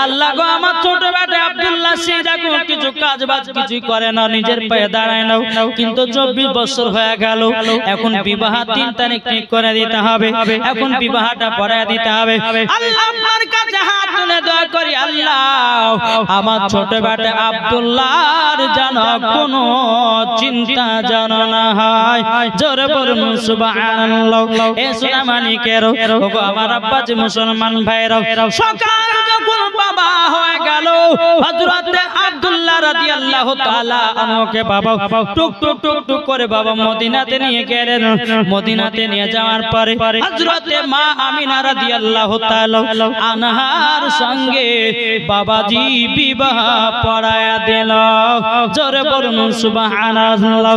আল্লাহ গো আমার ছোট বেটা আব্দুল্লাহ সে দেখো কিছু কাজ বাজ কিছু করে না নিজের পায়ে দাঁড়ায় না কিন্তু 24 বছর হয়ে গেল এখন বিবাহ 3 তারিখ ঠিক করে দিতে হবে এখন বিবাহটা পড়ায় দিতে হবে আল্লাহ আপনার কাছে হাত তুলে দোয়া করি আল্লাহ আমার ছোট বেটা আব্দুল্লাহর যেন কোনো চিন্তা যেন না হয় জোরে বলুন সুবহানাল্লাহ এ সোনা মানিকের ওগো আমার আব্বাজি মুসলমান ভাইরা সকাল যখন বাবা হয়ে গেল হযরত আব্দুল্লাহ রাদিয়াল্লাহু তাআলা আনহুকে বাবা টুক টুক টুক টুক করে বাবা মদিনাতে নিয়ে গেলেন মদিনাতে নিয়ে যাওয়ার পরে হযরত মা আমিনা রাদিয়াল্লাহু তাআলা আনহার সঙ্গে বাবাজি বিবাহ পড়ায়া দিল জোরে বলুন সুবহানাল্লাহ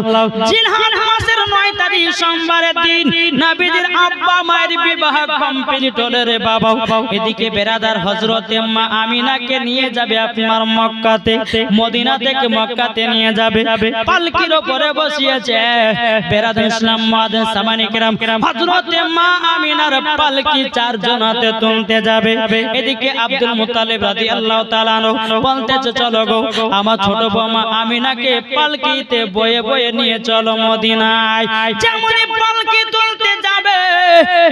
জিলহজ মাসের 9 তারিখ সোমবারের দিন নবীজির আব্বা মায়ের বিবাহ কমপ্লিট হলো রে বাবা এদিকে বেরাদার হযরত মা আমিনাকে নিয়ে যাবে আপনার মক্কাতে মদিনা থেকে মক্কাতে নিয়ে যাবে পালকির উপরে বসিয়েছে বেরাদার ইসলাম মুআদ্দিন সামানি কিরাম হযরত মা আমিনার পালকি 4 জনাতে তুলতে যাবে এদিকে আব্দুল মুত্তালিব রাদিয়াল্লাহু তাআলা বলতেছে চলো গো আমার ছোট বৌমা আমিনাকে পালকিতে বয়ে বয়ে নিয়ে চলো মদিনায় যেমনই পালকি তুলতে যাবে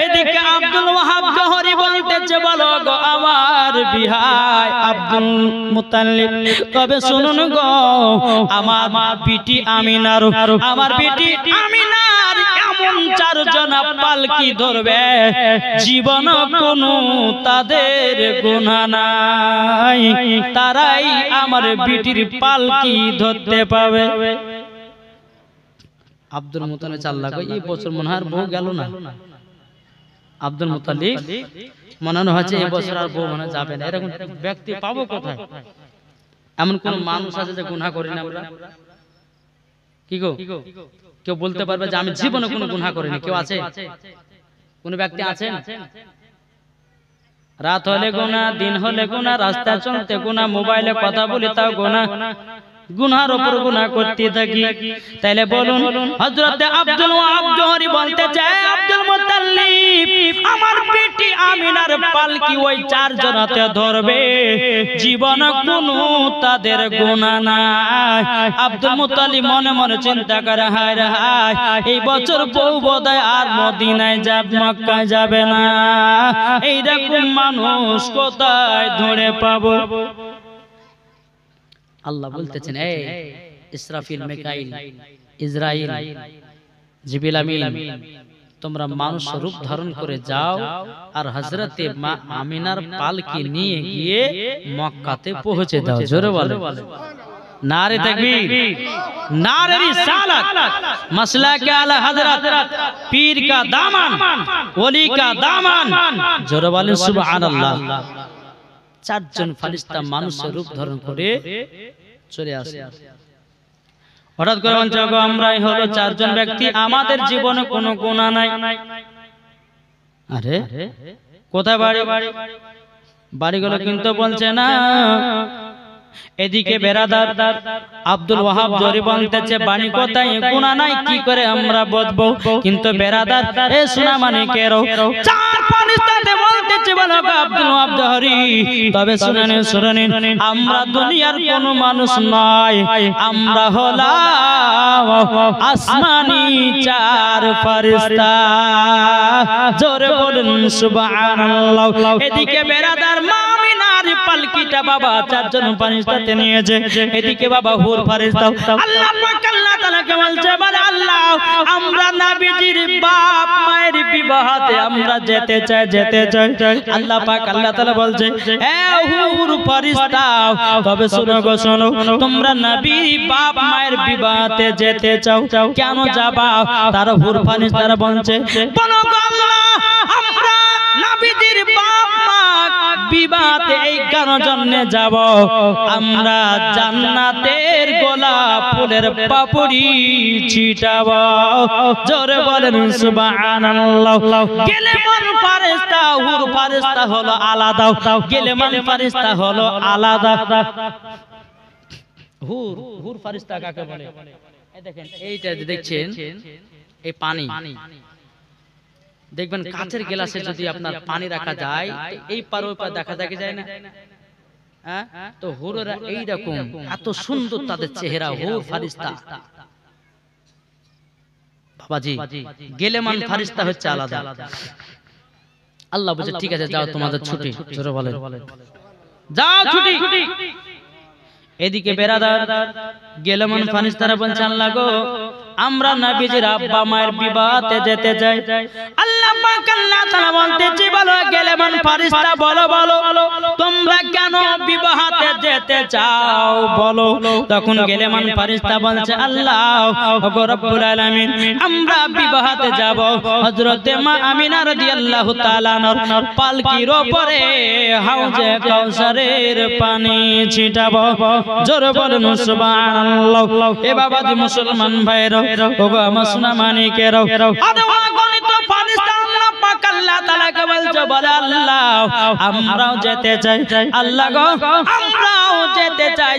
এদিকে আব্দুল ওয়াহাব জোহরি বলতেছে বলো গো আমার বিহাই আব্দুল মুত্তালিব তবে শুনুন গো আমার বিটি আমিনার আমার বিটি আমিনার এমন 4 জনা পালকি ধরবে জীবন কোনো তাদের গুনাহ নাই তারাই আমার বিটির পালকি ধরতে পাবে আব্দুল মুত্তালিব আল্লাহ কই এই বছর মনে হয় বউ গেল না আব্দুল মুত্তালিব মনে হচ্ছে এই বছর আর বউ মনে যাবে না এরকম ব্যক্তি পাবো কোথায় এমন কোন মানুষ আছে যে গুনাহ করি না আমরা কি গো কেউ বলতে পারবে যে আমি জীবনে কোনো গুনাহ করিনি কেউ আছে কোন ব্যক্তি আছেন রাত হলে গুনাহ দিন হলে গুনাহ রাস্তা চলতে গুনাহ মোবাইলে কথা বলি তাও গুনাহ গুনার উপর গুনাহ করতে থাকি তাইলে বলুন হযরত আব্দুল ওয়াহাব জোহরি বলতে চায় আব্দুল মুত্তালিব আমার বেটি আমিনার পালকি ওই 4 জনাতে ধরবে জীবন কোনো তাদের গুনাহ নাই আব্দুল মুত্তালিব মনে মনে চিন্তা করে হায় রে হায় এই বছর বউ বোধহয় আর মদিনায় যাবে মক্কায় যাবে না এই রকম মানুষ কোথায় ধরে পাবো আল্লাহ বলতেছেন এই ইসরাফিল মিকাইল ইসরাইল জিবরিল আমিন তোমরা মানুষ রূপ ধারণ করে যাও আর হযরতে মা আমিনার পালকি নিয়ে গিয়ে মক্কাতে পৌঁছে দাও জোরে বলো নারে তাকবীর নারে रिसालत मसला के आला हजरत पीर का दामन वली का दामन जोरे बोले सुबहानाल्लाह 4 জন ফেরেশতা মানুষের রূপ ধারণ করে চলে আসে হঠাৎ করে বলছে গো আমরাই হলো 4 জন ব্যক্তি আমাদের জীবনে কোনো গুনাহ নাই আরে কোথায় বাড়ি বাড়িগুলো কিন্তু বলছে না এদিকে বেরাদার আব্দুল ওয়াহাব জোহরি বলতেছে বাণী কোথায় গুনাহ নাই কি করে আমরা বুঝবো কিন্তু বেরাদার এ সোনা মানিকেরও 4 ফেরেশতাতে বলতেছে বলো আব্দুল ওয়াহাব জোহরি তবে শুনুন আমরা দুনিয়ার কোনো মানুষ নয় আমরা হলাম আসমানি 4 ফেরেশতা জোরে বলুন সুবহানাল্লাহ এদিকে বেরাদার আমিনার পালকিটা বাবা 4 জন ফেরেশতাতে নিয়েছে এদিকে বাবা হুর ফেরেশতা আল্লাহ পাক আল্লাহ তাআলাকে বলছে বলে আল্লাহ আমরা নবীজির বাপ মায়ের বিবাহতে আমরা যেতে চাই আল্লাহ পাক আল্লাহ তাআলা বলছে এ হুর ফেরেশতা তবে শোনো গো শোনো তোমরা নবীর বাপ মায়ের বিবাহতে যেতে চাও কেন যাবা তার হুর ফেরেশতারা বলছে বলো গো আল্লাহ আমরা নবীর বাপ মা বিবাহতে এই জন্য যাব আমরা জান্নাতের গোলাপ ফুলের পাপড়ি ছিটাবো জোরে বলেন সুবহানাল্লাহ গেলেমান ফেরেশতা হুর ফেরেশতা হলো আলাদা গেলেমান ফেরেশতা হলো আলাদা হুর ফেরেশতা কাকে বলে এই দেখেন এইটা দেখছেন এই পানি দেখবেন কাচের গ্লাসে যদি আপনার পানি রাখা যায় এই পার ওই পার দেখা যায় না হ্যাঁ তো হুররা এই রকম এত সুন্দর তাদের চেহারা হুর ফেরেশতা বাবাজি গেলেমান ফেরেশতা হচ্ছে আলাদা আল্লাহ বলে ঠিক আছে যাও তোমাদের ছুটি জোরে বলেন যাও ছুটি এদিকে বেরাদার গেলেমান ফেরেশতারা বলছে আল্লাহ গো আমরা নবীজির আব্বা মায়ের বিবাহতে যেতে চাই আল্লাহ পাক আল্লাহ তাআলা বলতেছে বলো গেলেমান ফেরেশতা বলো তোমরা কেন বিবাহতে যেতে চাও বলো তখন গেলেমান ফেরেশতা বলছে আল্লাহ ওগো রব্বুল আলামিন আমরা বিবাহতে যাব হযরতে মা আমিনা রাদিয়াল্লাহু তাআলা আনহার পালকির উপরে হাউজে কাউসারের পানি ছিটাবো জোরে বলুন সুবহানাল্লাহ এ বাবাজি মুসলমান ভাইরা ওগো আমার সোনা মানিকেরা আরে অগণিত ফেরেশতা আল্লাহ পাক আল্লাহ তাআলাকে বলছে বলে আল্লাহ আমরাও যেতে চাই আল্লাহ গো আমরাও যেতে চাই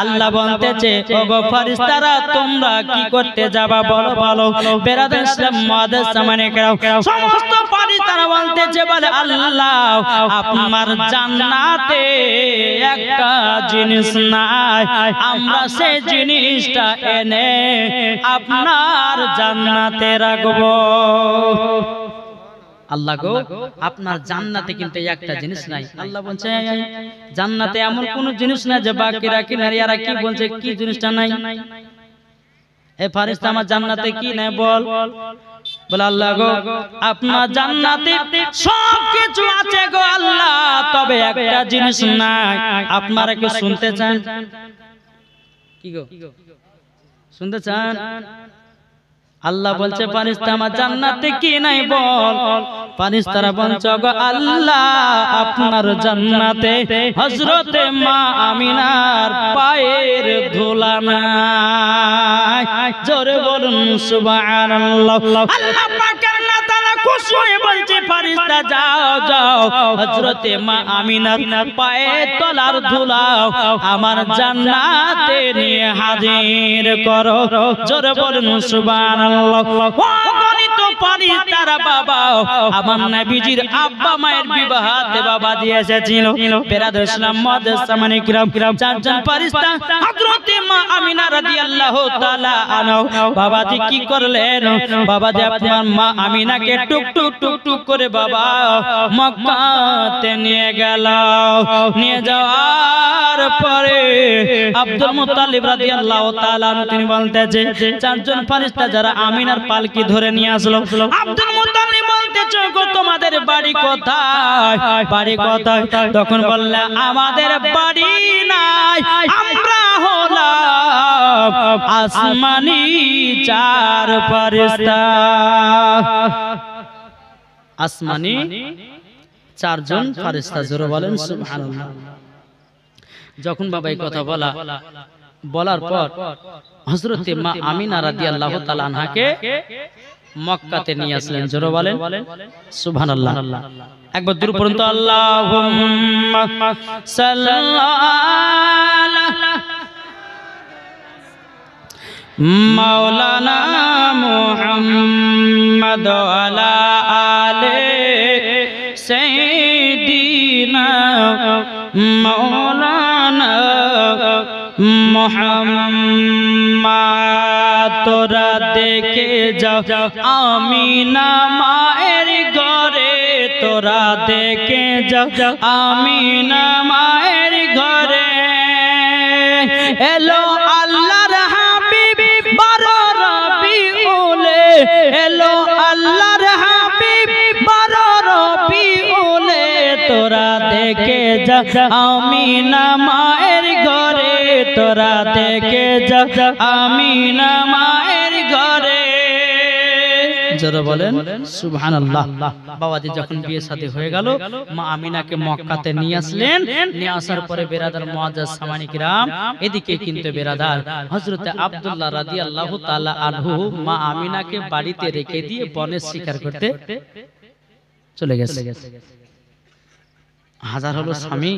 আল্লাহ বলতেছে ওগো ফেরেশতারা তোমরা কি করতে যাবা বলো বেরাদার ইসলাম মুআদ্দাস মানিকেরা সমস্ত ফেরেশতারা বলতেছে বলে আল্লাহ আপনার জান্নাতে একটা জিনিস নাই আমরা সেই জিনিসটা এনে আপনার জান্নাতে রাখবো আল্লাহ গো আপনার জান্নাতে কিন্তু একটা জিনিস নাই আল্লাহ বলছে জান্নাতে এমন কোন জিনিস না যে বাকি রাখি নারীরা কি বলছে কি জিনিসটা নাই এ ফেরেশতা আমার জান্নাতে কি নাই বল বলে আল্লাহ গো আপনার জান্নাতে সবকিছু আছে গো আল্লাহ তবে একটা জিনিস নাই আপনারা কি শুনতে চান কি গো শুনতে চান আল্লাহ বলছে ফেরেশতা আমার জান্নাতে কি নাই বল ফেরেশতারা বলছে গো আল্লাহ আপনার জান্নাতে হযরতে মা আমিনার পায়ের ধুলা নাই জোরে বলুন সুবহানাল্লাহ আল্লাহ পাক আল্লাহ তাআলা খুশি হয়ে বলছে ফেরেশতা যাও হযরতে মা আমিনার পায়ের তলার ধুলা আমার জান্নাতে নিয়ে হাজির করো জোরে বলুন সুবহানাল্লাহ অগণিত ফেরেশতারা বাবা আমার নবীজির আব্বা মায়ের বিবাহতে বাবা দিয়ে এসেছিল বেরাদার ইসলাম মুআদ্দাস মানিকরাম চারজন ফেরেশতা হযরতে মা আমিনা রাদিয়াল্লাহু তাআলা আনহা বাবাজি কি করলেন বাবাজি আপনার মা আমিনাকে টুক টুক করে বাবা মক্কাতে নিয়ে গেল নিয়ে যাওয়ার পরে আব্দুল মুত্তালিব রাদিয়াল্লাহু তাআলা তিনি বলতেছে চারজন ফেরেশতা যারা আমিনার পালকি ধরে নিয়ে আসলো আব্দুল মুত্তালিব বলতেছে গো তোমাদের বাড়ি কোথায় তখন বললে আমাদের বাড়ি নাই আমরা হলাম আসমানি চার ফেরেশতা আসমানি চারজন ফেরেশতা জোরে বলেন সুবহানাল্লাহ যখন বাবা এই কথা বলার পর হযরতে মা আমিনা রাদিয়াল্লাহু তাআলা আনহাকে মক্কাতে নিয়ে আসলেন জোরে বলেন সুবহানাল্লাহ একবার দূর পর্যন্ত আল্লাহুম্মা সাল্লাল্লাহু মাওলানা মুহাম্মদ আলা আলে সাইয়্যিদিনা মাওলানা মুহাম্মদ তোরা দেখে যাও আমিনা মায়ের ঘরে তোরা দেখে যাও আমিনা মায়ের ঘরে এলো আল্লাহর হাবিব বারো রবিউলে এলো আল্লাহর যা আমিনা মায়ের ঘরে, তোরা দেখে যা আমিনা মায়ের ঘরে। যারা বলেন সুবহানাল্লাহ। বাবাজি যখন বিয়ে শাদী হয়ে গেল, মা আমিনাকে মক্কাতে নিয়ে আসলেন। নিয়ে আসার পরে বেরাদার মুআজ্জাজ সামানী কিরাম, এদিকে কিন্তু বেরাদার হযরতে আব্দুল্লাহ রাদিয়াল্লাহু তাআলা আনহু মা আমিনাকে বাড়িতে রেখে দিয়ে বনে শিকার করতে চলে গেছে। হাজার হলো স্বামী,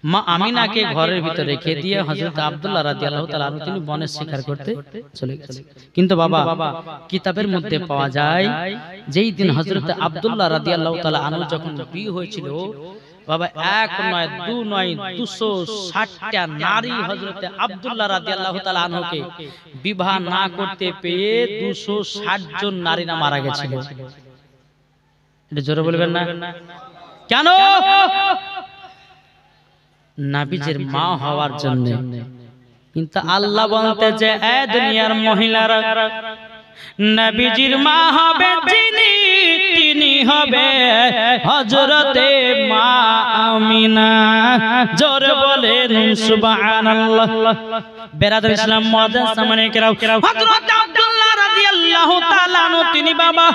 মা আমিনাকে ঘরের ভিতরে রেখে দিয়ে হযরত আব্দুল্লাহ রাদিয়াল্লাহু তাআলা আনহু তিনি বনে শিকার করতে চলে গেছে। কিন্তু বাবা কিতাবের মধ্যে পাওয়া যায়, যেই দিন হযরত আব্দুল্লাহ রাদিয়াল্লাহু তাআলা আনহু যখন বিয়ে হয়েছিল, বাবা এক নয় দু নয় 260টা নারী হযরত আব্দুল্লাহ রাদিয়াল্লাহু তাআলা আনহুকে বিবাহ না করতে পেয়ে 260 জন নারীরা মারা গেছিল। এটা জোরে বলবেন না কেন? নবীজির মা হওয়ার জন্য। কিন্তু আল্লাহ বলতেছে, এ দুনিয়ার মহিলারা, নবীজির মা হবে যিনি, তিনি হবে হযরতে মা আমিনা। জোরে বলেন সুবহানাল্লাহ। বেরাদার ইসলাম মুআজ্জাজ সামানে কেরাম, হযরত আব্দুল্লাহ রাদিয়াল্লাহু তাআলা আনহু তিনি বাবা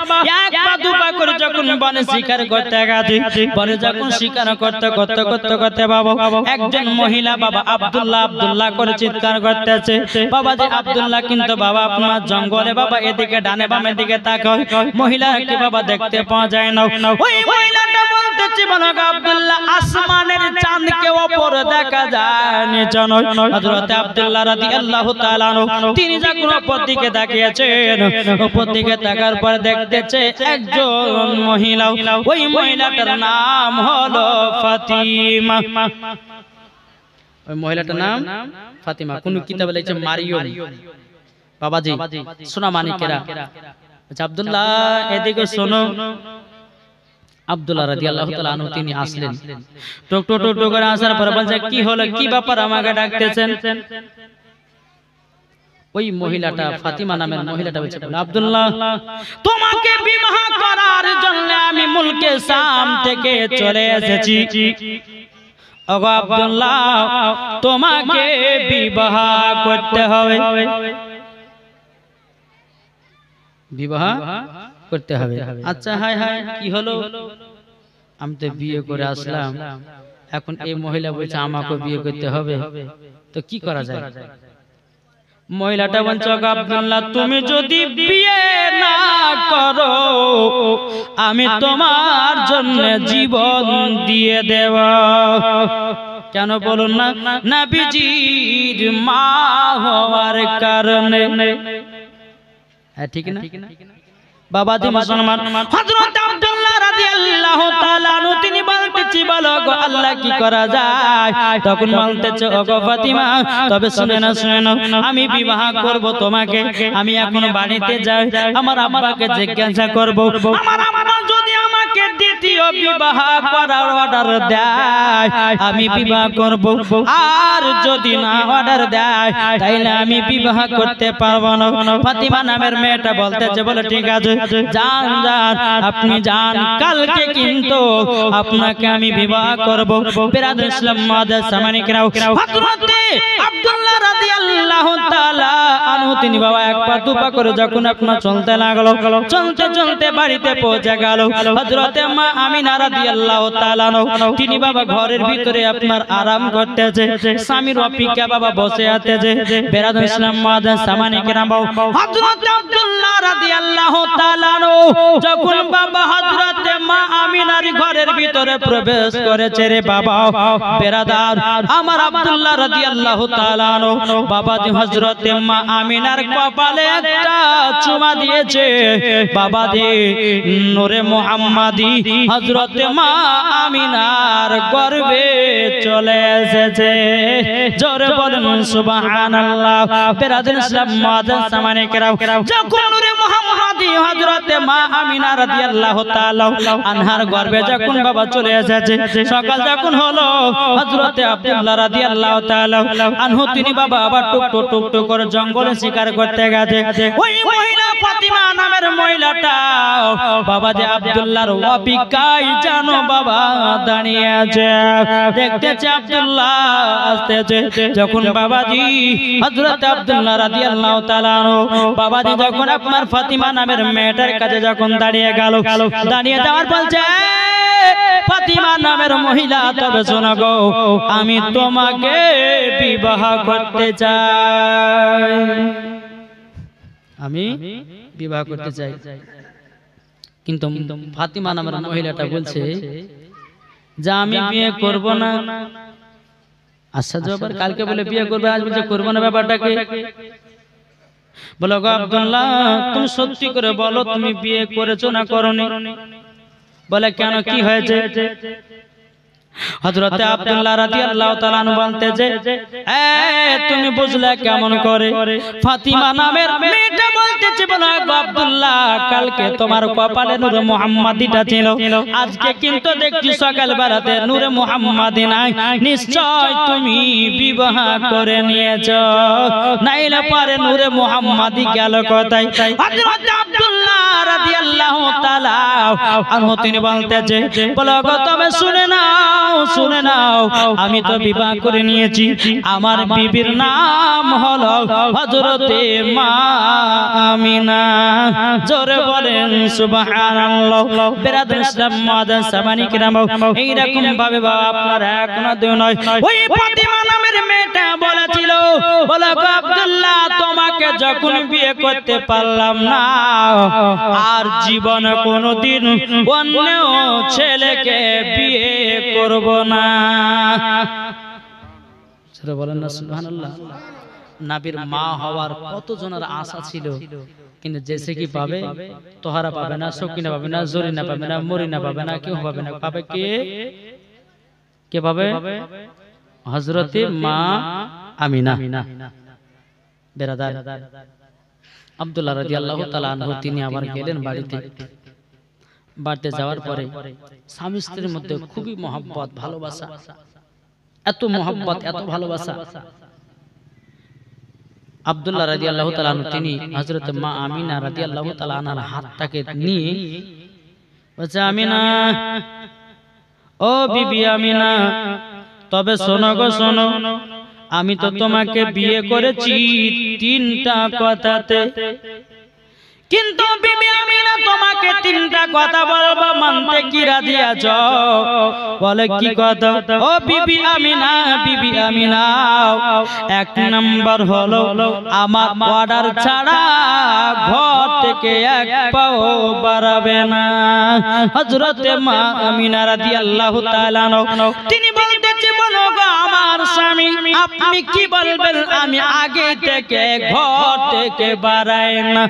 এক পা দুপা করে যখন বনে শিকার করতে গেছে, বনে যখন শিকার করতে করতে করতে করতে বাবা একজন মহিলা বাবা আব্দুল্লাহ আব্দুল্লাহ করে চিৎকার করতেছে। বাবা যে আব্দুল্লাহ কিন্তু বাবা আপনার জঙ্গলে বাবা এদিকে ডানে বামে দিকে তাকায়, মহিলাকে বাবা দেখতে পাওয়া যায় না। ওই মহিলাটা বলতেছে, বলো আব্দুল্লাহ, আসমানের চাঁদকে উপরে দেখা যায় নিচে নয়। হযরত আব্দুল্লাহ রাদিয়াল্লাহু তাআলা আনহু তিনি যখন উপর দিকে তাকিয়েছেন, উপর দিকে তাকার পর দেখতেছে একজন মহিলা, ওই মহিলাটার নাম হলো ফাতিমা। ওই মহিলাটার নাম ফাতিমা, কোন কিতাবে লেখা মারিয়ম। বাবাজি সোনা মানিকেরা, আব্দুল্লাহ এদিকে শোনো। আব্দুল্লাহ রাদিয়াল্লাহু তাআলা আনহু তিনি আসলেন, টক টক টক করে আসার পর বলছে, কি হলো, কি ব্যাপার, আমাকে ডাকতেছেন? ওই মহিলাটা ফাতিমা নামের মহিলাটা বলছে, আব্দুল্লাহ তোমাকে বিবাহ করার জন্য আমি মুলকে শাম থেকে চলে এসেছি। ওগো আব্দুল্লাহ তোমাকে বিবাহ করতে হবে, বিবাহ করতে হবে। আচ্ছা হায় হায়, কি হলো? আমি তো বিয়ে করে আসলাম, এখন এই মহিলা বলছে আমাকে বিয়ে করতে হবে, তো কি করা যায়? মহিলাটা বলছে, আব্দুল্লাহ তুমি যদি বিয়ে না করো আমি তোমার জন্য জীবন দিয়ে দেব। কেন বলুন না? নবীজির মা হওয়ার কারণে। হ্যাঁ ঠিক না বাবাজি মুসলমান? হযরত আব্দুল্লাহ রাদিয়াল্লাহু তাআলা আনহু তিনি বলতেছি, বলো গো আল্লাহ কি করা যায়? তখন বলতেছে, ওগো ফাতিমা তবে শুনে না, শুনে না, আমি বিবাহ করব তোমাকে। আমি এখন বাড়িতে যাই, আমার আব্বাকে জিজ্ঞাসা করব, আমার আব্বা যদি আমাকে দ্বিতীয় বিবাহ করার অর্ডার দেয় আমি বিবাহ করব, আর যদি না অর্ডার দেয় তাইলে আমি বিবাহ করতে পারবো না। ফাতিমা নামের মেয়েটা বলতেছে, বলে ঠিক আছে যান যান, আপনি যান, কালকে কিন্তু আপনাকে আমি বিবাহ করব। বেরাদার ইসলাম মুআজ্জাজ সামানী কেরাম, হযরত আব্দুল্লাহ রাদিয়াল্লাহু তাআলা আনহু তিনি বাবা এক পা দুপা করে যখন আপনার চলতে লাগলো, চলতে চলতে বাড়িতে পৌঁছে গেল। হযরত মা আমিনা রাদিয়াল্লাহু তাআলা আনহু তিনি বাবা ঘরের ভিতরে আপনার আরাম করতেছে, স্বামীর অপেক্ষা বাবা বসে আছেছে। বেরাদার ইসলাম মুআজ্জাজ সামানী কেরাম, হযরত আব্দুল্লাহ রাদিয়াল্লাহু তাআলা আনহু যখন বাবা হযরত মা আমিনার ঘরের ভিতরে প্রবেশ করেছে, রে বাবা বেরাদার আমার আব্দুল্লাহ রাদিয়াল্লাহু তাআলা আনহু বাবাজি হযরত মা আমিনার কপালে একটা চুমা দিয়েছে। বাবাজি নূরে মুহাম্মাদি হযরত মা আমিনার গর্ভে চলে এসেছে। জোরে বলুন সুবহানাল্লাহ। বেরাদার ইসলাম মুআজ্জাজ সামানী কেরাম, যখন নূরে মুহাম্মাদি হযরত মা আমিনা রাদিয়াল্লাহু তাআলা আনহার গর্ভে যখন বাবা চলে এসেছে, সকাল যখন হলো হযরত আব্দুল্লাহ রাদিয়াল্লাহু তাআলা আনহু তিনি বাবা আবার টুক টুক টুক টুক করে জঙ্গলে শিকার করতে গেছে। ওই মহিলা ফাতিমা নামের মহিলা মহিলাটা বাবাজি আব্দুল্লাহর অপেক্ষায় জানো বাবা দাঁড়িয়ে আছে। দেখতেছে আব্দুল্লাহ আসতেছে। যখন বাবাজি হযরত আব্দুল্লাহ রাদিয়াল্লাহু তাআলা আনহু বাবাজি যখন আপনার ফাতিমা নামের মেয়েটার কাছে যখন দাঁড়িয়ে গেল, দাঁড়িয়ে যাওয়ার বলছে ফাতিমা নামের মহিলা, তবে শোনো গো, আমি তোমাকে বিবাহ করতে চাই, আমি বিবাহ করতে চাই। কিন্তু ফাতিমা নামের মহিলাটা বলছে যে আমি বিয়ে করব না। আচ্ছা জবার কালকে বলে বিয়ে করবে, আজ বলছে করব না, ব্যাপারটাকে বলো গো আব্দুল্লাহ তুমি সত্যি করে বলো তুমি বিয়ে করেছো না করনি? বলে কেন, কি হয়েছে? হযরত আব্দুল্লাহ রাদিয়াল্লাহু তাআলা আনহু বলতেছে তুমি বুঝলে কেমন করে? ফাতিমা নামের মেয়েটা বলতেছে বলো গো আব্দুল্লাহ কালকে তোমার কপালে নূরে মুহাম্মাদিটা ছিল, আজকে কিন্তু দেখছি সকাল বেলাতে নূরে মুহাম্মাদি নাই, নিশ্চয় তুমি বিবাহ করে নিয়েছো, নাইলে পারে নূরে মুহাম্মাদি গেল কোথায়? হযরত আব্দুল্লাহ রাদিয়াল্লাহু তাআলা আনহু তিনি বলতেছে বলো গো তবে শুনে নাও, শুনে নাও, আমি তো বিবাহ করে নিয়েছি, আমার বিবির নাম হলো হযরতে মা আমিনা। জোরে বলেন সুবহানাল্লাহ। বিরাদর ইসলাম মাদান সামানি কিরাম, এই রকম ভাবে বাবা আপনারা এখনো দুই নয়, ওই ফাতিমা নামের মেয়েটা বলেছিল বলে গো আব্দুল্লাহ তোমাকে যখন বিয়ে করতে পারলাম না, আর জীবনে কোনোদিন অন্য ছেলেকে বিয়ে করব না। সেটা বলেন না সুবহানাল্লাহ। নবীর মা হওয়ার কত জনের আশা ছিল, কিন্তু জেসে কি পাবে, তোহারা পাবে না, সকিনা পাবে না, জরিনা পাবে না, মরিনা পাবে না, কেউ পাবে না। পাবে কে? কে পাবে? হযরতে মা আমিনা। বেরাদার আব্দুল্লাহ রাদিয়াল্লাহু তাআলা আনহু তিনি আবার গেলেন বাড়িতে। বাড়িতে যাওয়ার পরে স্বামী স্ত্রীর মধ্যে খুবই মহব্বত ভালোবাসা, এত মহব্বত এত ভালোবাসা। আব্দুল্লাহ রাদিয়াল্লাহু তাআলা আনহু তিনি হযরত মা আমিনা রাদিয়াল্লাহু তাআলা আনহার হাতটাকে নিয়ে বলছে আমিনা, ও বিবি আমিনা, তবে শোনো গো শোনো, আমি তো তোমাকে বিয়ে করেছি তিনটা কথাতে, কিন্তু বিবি আমিনা তোমাকে তিনটা কথা বলবো, মানতে কি রাজি আছো? বলে কি কথা? ও বিবি আমিনা, বিবি আমিনা, এক নাম্বার হলো আমার অর্ডার ছাড়া ঘর থেকে এক পাও বাড়াবে না। হযরতে মা আমিনা রাদিয়াল্লাহু তাআলা আনহা তিনি বলতেছে বলো গো আমার স্বামী আপনি কি বলবেন, আমি আগে থেকে ঘর থেকে বাড়াই না।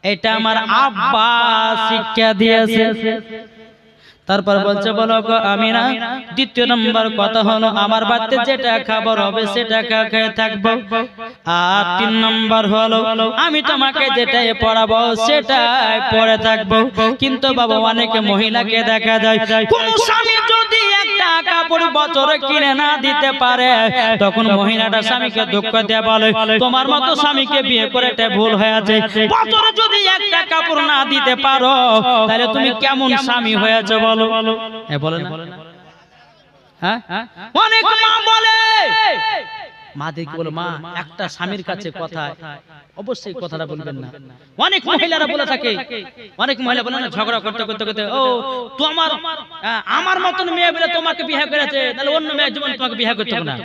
এটা আমার আব্বা শিক্ষা দিয়েছে। তারপর বলছে বলো গো আমিনা, দ্বিতীয় নম্বর কথা হলো আমার বাড়িতে যেটা খাবার হবে সেটা খেয়ে থাকবো, আর তিন নম্বর হলো আমি তোমাকে যেটাই পড়াবো সেটাই পড়ে থাকবো। কিন্তু বাবা অনেকে মহিলাকে দেখা যায় কোন স্বামী যদি একটা কাপড় বছরে কিনে না দিতে পারে, তখন মহিলাটা স্বামীকে দুঃখ দিয়ে বলে তোমার মতো স্বামীকে বিয়ে করে এটা ভুল হয়েছে, বছরে যদি একটা কাপড় না দিতে পারো তাহলে তুমি কেমন স্বামী হয়েছে বলো? বলে না? হ্যাঁ, অনেক মা বলে, মাদেরকে বলো মা একটা স্বামীর কাছে কথা অবশ্যই কথাটা বলবেন না। অনেক মহিলারা বলে থাকে, অনেক মহিলা বলে না ঝগড়া করতে করতে করতে ও তোমার আমার মতন মেয়ে বলে তোমাকে বিয়ে করেছে, তাহলে অন্য মেয়ে জীবন তোমাকে বিয়ে করতে হবে না।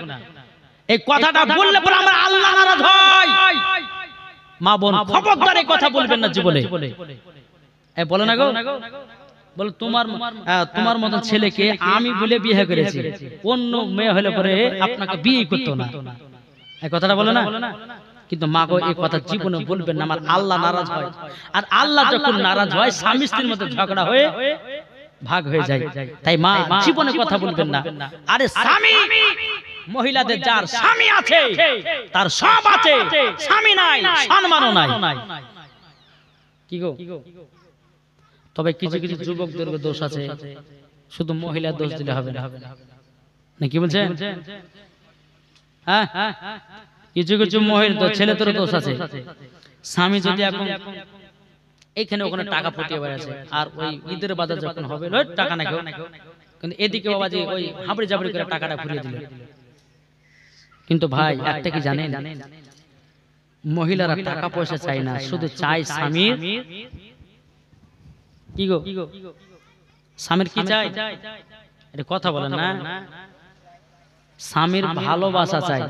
এই কথাটা বললে পরে আমার আল্লাহ নারাজ হয়। মা বোন খবরদার এই কথা বলবেন না জীবনে। এই বলে না গো, বলে তোমার মতো ছেলেকে আমি বলে বিয়ে করেছি, অন্য মেয়ে হলে পরে আপনাকে বিয়ে করতো না। এই কথাটা বলে না? কিন্তু মা গো এই কথা জীবনে বলবেন না, আমার আল্লাহ নারাজ হয়। আর আল্লাহ যখন নারাজ হয় স্বামী স্ত্রীর মধ্যে ঝগড়া হয়ে ভাগ হয়ে যায়। তাই মা জীবনে কথা বলবেন না। আরে স্বামী, মহিলাদের যার স্বামী আছে তার সব আছে, স্বামী নাই সম্মানও নাই। কি গো? তবে কিছু কিছু যুবকদের দোষ আছে, শুধু মহিলার দোষ দিলে হবে না। কি বলছেন? হ্যাঁ, কিছু কিছু মহিলা ছেলেদের দোষ আছে। স্বামী যদি এখন এইখানে ওখানে টাকা ফুটিয়ে বেড়াচ্ছে। আর ওই ঈদের বাজার যখন হবে টাকা না কেউ, কিন্তু এদিকে বাবাজি ওই হাবড়ি জাবড়ি করে টাকাটা ফুরিয়ে দিল। কিন্তু ভাই একটা কি জানেন, মহিলারা টাকা পয়সা চায় না, শুধু চায় স্বামীর কি গো, স্বামীর কি চাই? এটা কথা বলেন না, স্বামীর ভালোবাসা চাই,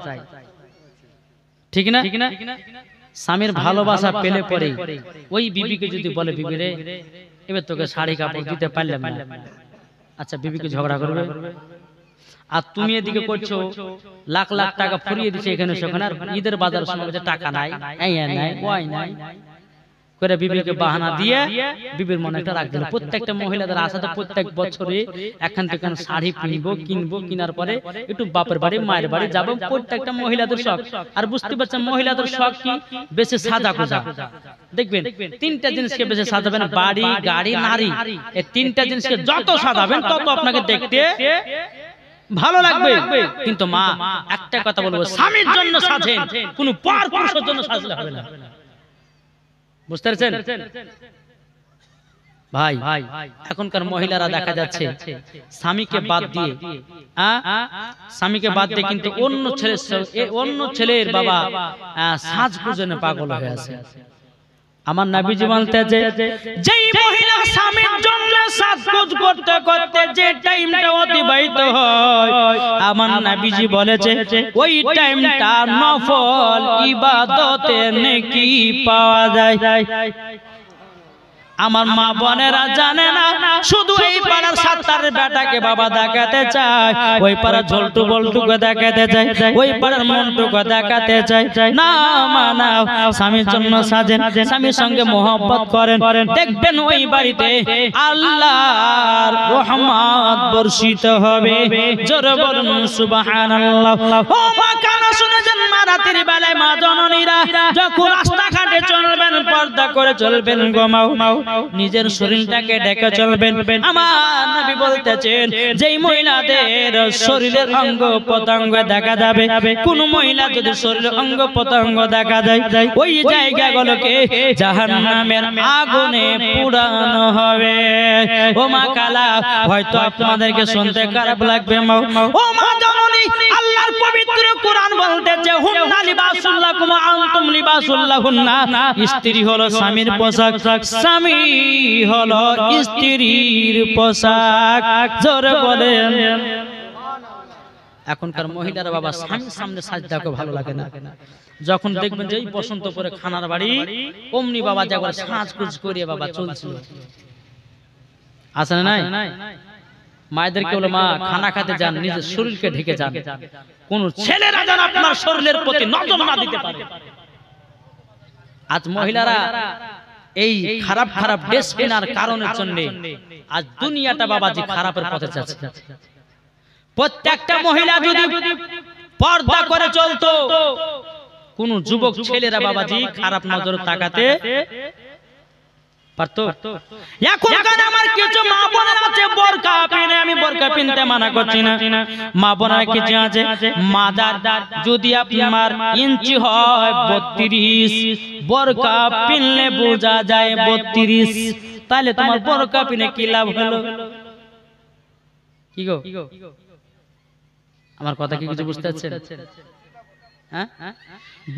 ঠিক না? স্বামীর ভালোবাসা পেলে পরে ওই বিবিকে যদি বলে, বিবি রে এবার তোকে শাড়ি কাপড় দিতে পারলাম না, আচ্ছা বিবিকে ঝগড়া করবে। আর তুমি এদিকে করছো লাখ লাখ টাকা ফুরিয়ে দিচ্ছে এখানে সেখানে, আর ঈদের বাজার সময় টাকা নাই, এই নাই ওই নাই করে বিবিকে বাহানা দিয়ে বিবির মনে একটা রাখ দিল। প্রত্যেকটা মহিলাদের আশাতে প্রত্যেক বছরে এখান থেকে শাড়ি কিনবো, কেনার পরে একটু বাপের বাড়ি মায়ের বাড়ি যাবো, প্রত্যেকটা মহিলাদের শখ। আর বুঝতে পারছেন মহিলাদের শখ কি, বেশি সাজা গোজা। দেখবেন তিনটা জিনিসকে বেশি সাজাবেন, বাড়ি গাড়ি নারী, এই তিনটা জিনিসকে যত সাজাবেন তত আপনাকে দেখতে ভালো লাগবে। কিন্তু মা একটা কথা বলবো, স্বামীর জন্য সাজেন, কোন পর পুরুষের জন্য সাজলে হবে না। বুঝতে পারছেন ভাই? এখনকার মহিলারা দেখা যাচ্ছে স্বামীকে বাদ দিয়ে কিন্তু অন্য ছেলের বাবা সাজগুজনে পাগল হয়ে আছে। আমার নবীজি বলতেছে, যেই মহিলা স্বামীর জন্য সাজগোজ করতে করতে যে টাইমটা অতিবাহিত হয়, আমার নবীজি বলেছে ওই টাইমটা নফল ইবাদতে নেকি পাওয়া যায়। আমার মা বোনেরা জানে না, শুধু এই পাড়ার সাত্তার বেটাকে বাবা দেখাতে চায়, ওই পাড়ার ঝলটু বল্টুকে দেখাতে চায়, ওই পাড়ার মন্টুকে দেখাতে চায়। না মানা, স্বামীর জন্য সাজেন, স্বামীর সঙ্গে মোহব্বত করেন, দেখবেন ওই বাড়িতে আল্লাহর রহমত বর্ষিত হবে। জোরে বলুন সুবহানাল্লাহ। ও মা কানা শুনেছেন, মা রাতের বেলায় মা জননীরা যখন রাস্তাঘাটে চলবেন পর্দা করে চলবেন, গোমাও নিজের শরীরটাকে ঢেকে চলবেন। আমার নবী বলতেছেন, যেই মহিলাদের শরীরের অঙ্গ প্রত্যঙ্গ দেখা যাবে, কোন মহিলা যদি শরীরের অঙ্গ প্রত্যঙ্গ দেখা যায়, ওই জায়গাগুলোকে জাহান্নামের আগুনে পুড়ানো হবে। ও মা কালা, হয়তো আপনাদেরকে শুনতে খারাপ লাগবে মা, ও মা জননী, আল্লাহর পবিত্র কোরআন বলতেছে, হুন্না লিবাসুল লাকুম ওয়া আনতুম লিবাসুল লাহুন্না। স্ত্রী হলো স্বামীর পোশাক, স্বামী হলো স্ত্রীর পোশাক। জোরে বলেন। এখনকার মহিলারা বাবা স্বামীর সামনে সাজদাকে ভালো লাগে না। যখন দেখবেন যে এই বসন্ত পরে খানার বাড়ি, অমনি বাবা যাবার সাজগুজ করিয়ে বাবা চলছিল। আসলে নাই মায়েদেরকে বলে, মা খানা খেতে যান, নিজের শরীরকে ঢেকে যান, কোন ছেলেরা যেন আপনার শরীরের প্রতি নজর না দিতে পারে। আজ মহিলারা এই খারাপ খারাপ ড্রেস কেনার কারণের জন্য আজ দুনিয়াটা বাবাজি খারাপের পথে যাচ্ছে। প্রত্যেকটা মহিলা যদি পর্দা করে চলতো, কোন যুবক ছেলেরা বাবাজি খারাপ নজর তাকাতে পারতো। এখনকার আমার কিছু মা বোনেরা আছে বোরকা পরে, আমি বোরকা পরতে মানা করছি না, মা বোনেরা কিছু আছে মাদার যদি আপনার ইঞ্চি হয় 32, বোরকা পরলে বোঝা যায় 32, তাহলে তোমার বোরকা পরে কি লাভ হলো? কি গো, আমার কথা কি কিছু বুঝতে পারছেন? হ্যাঁ,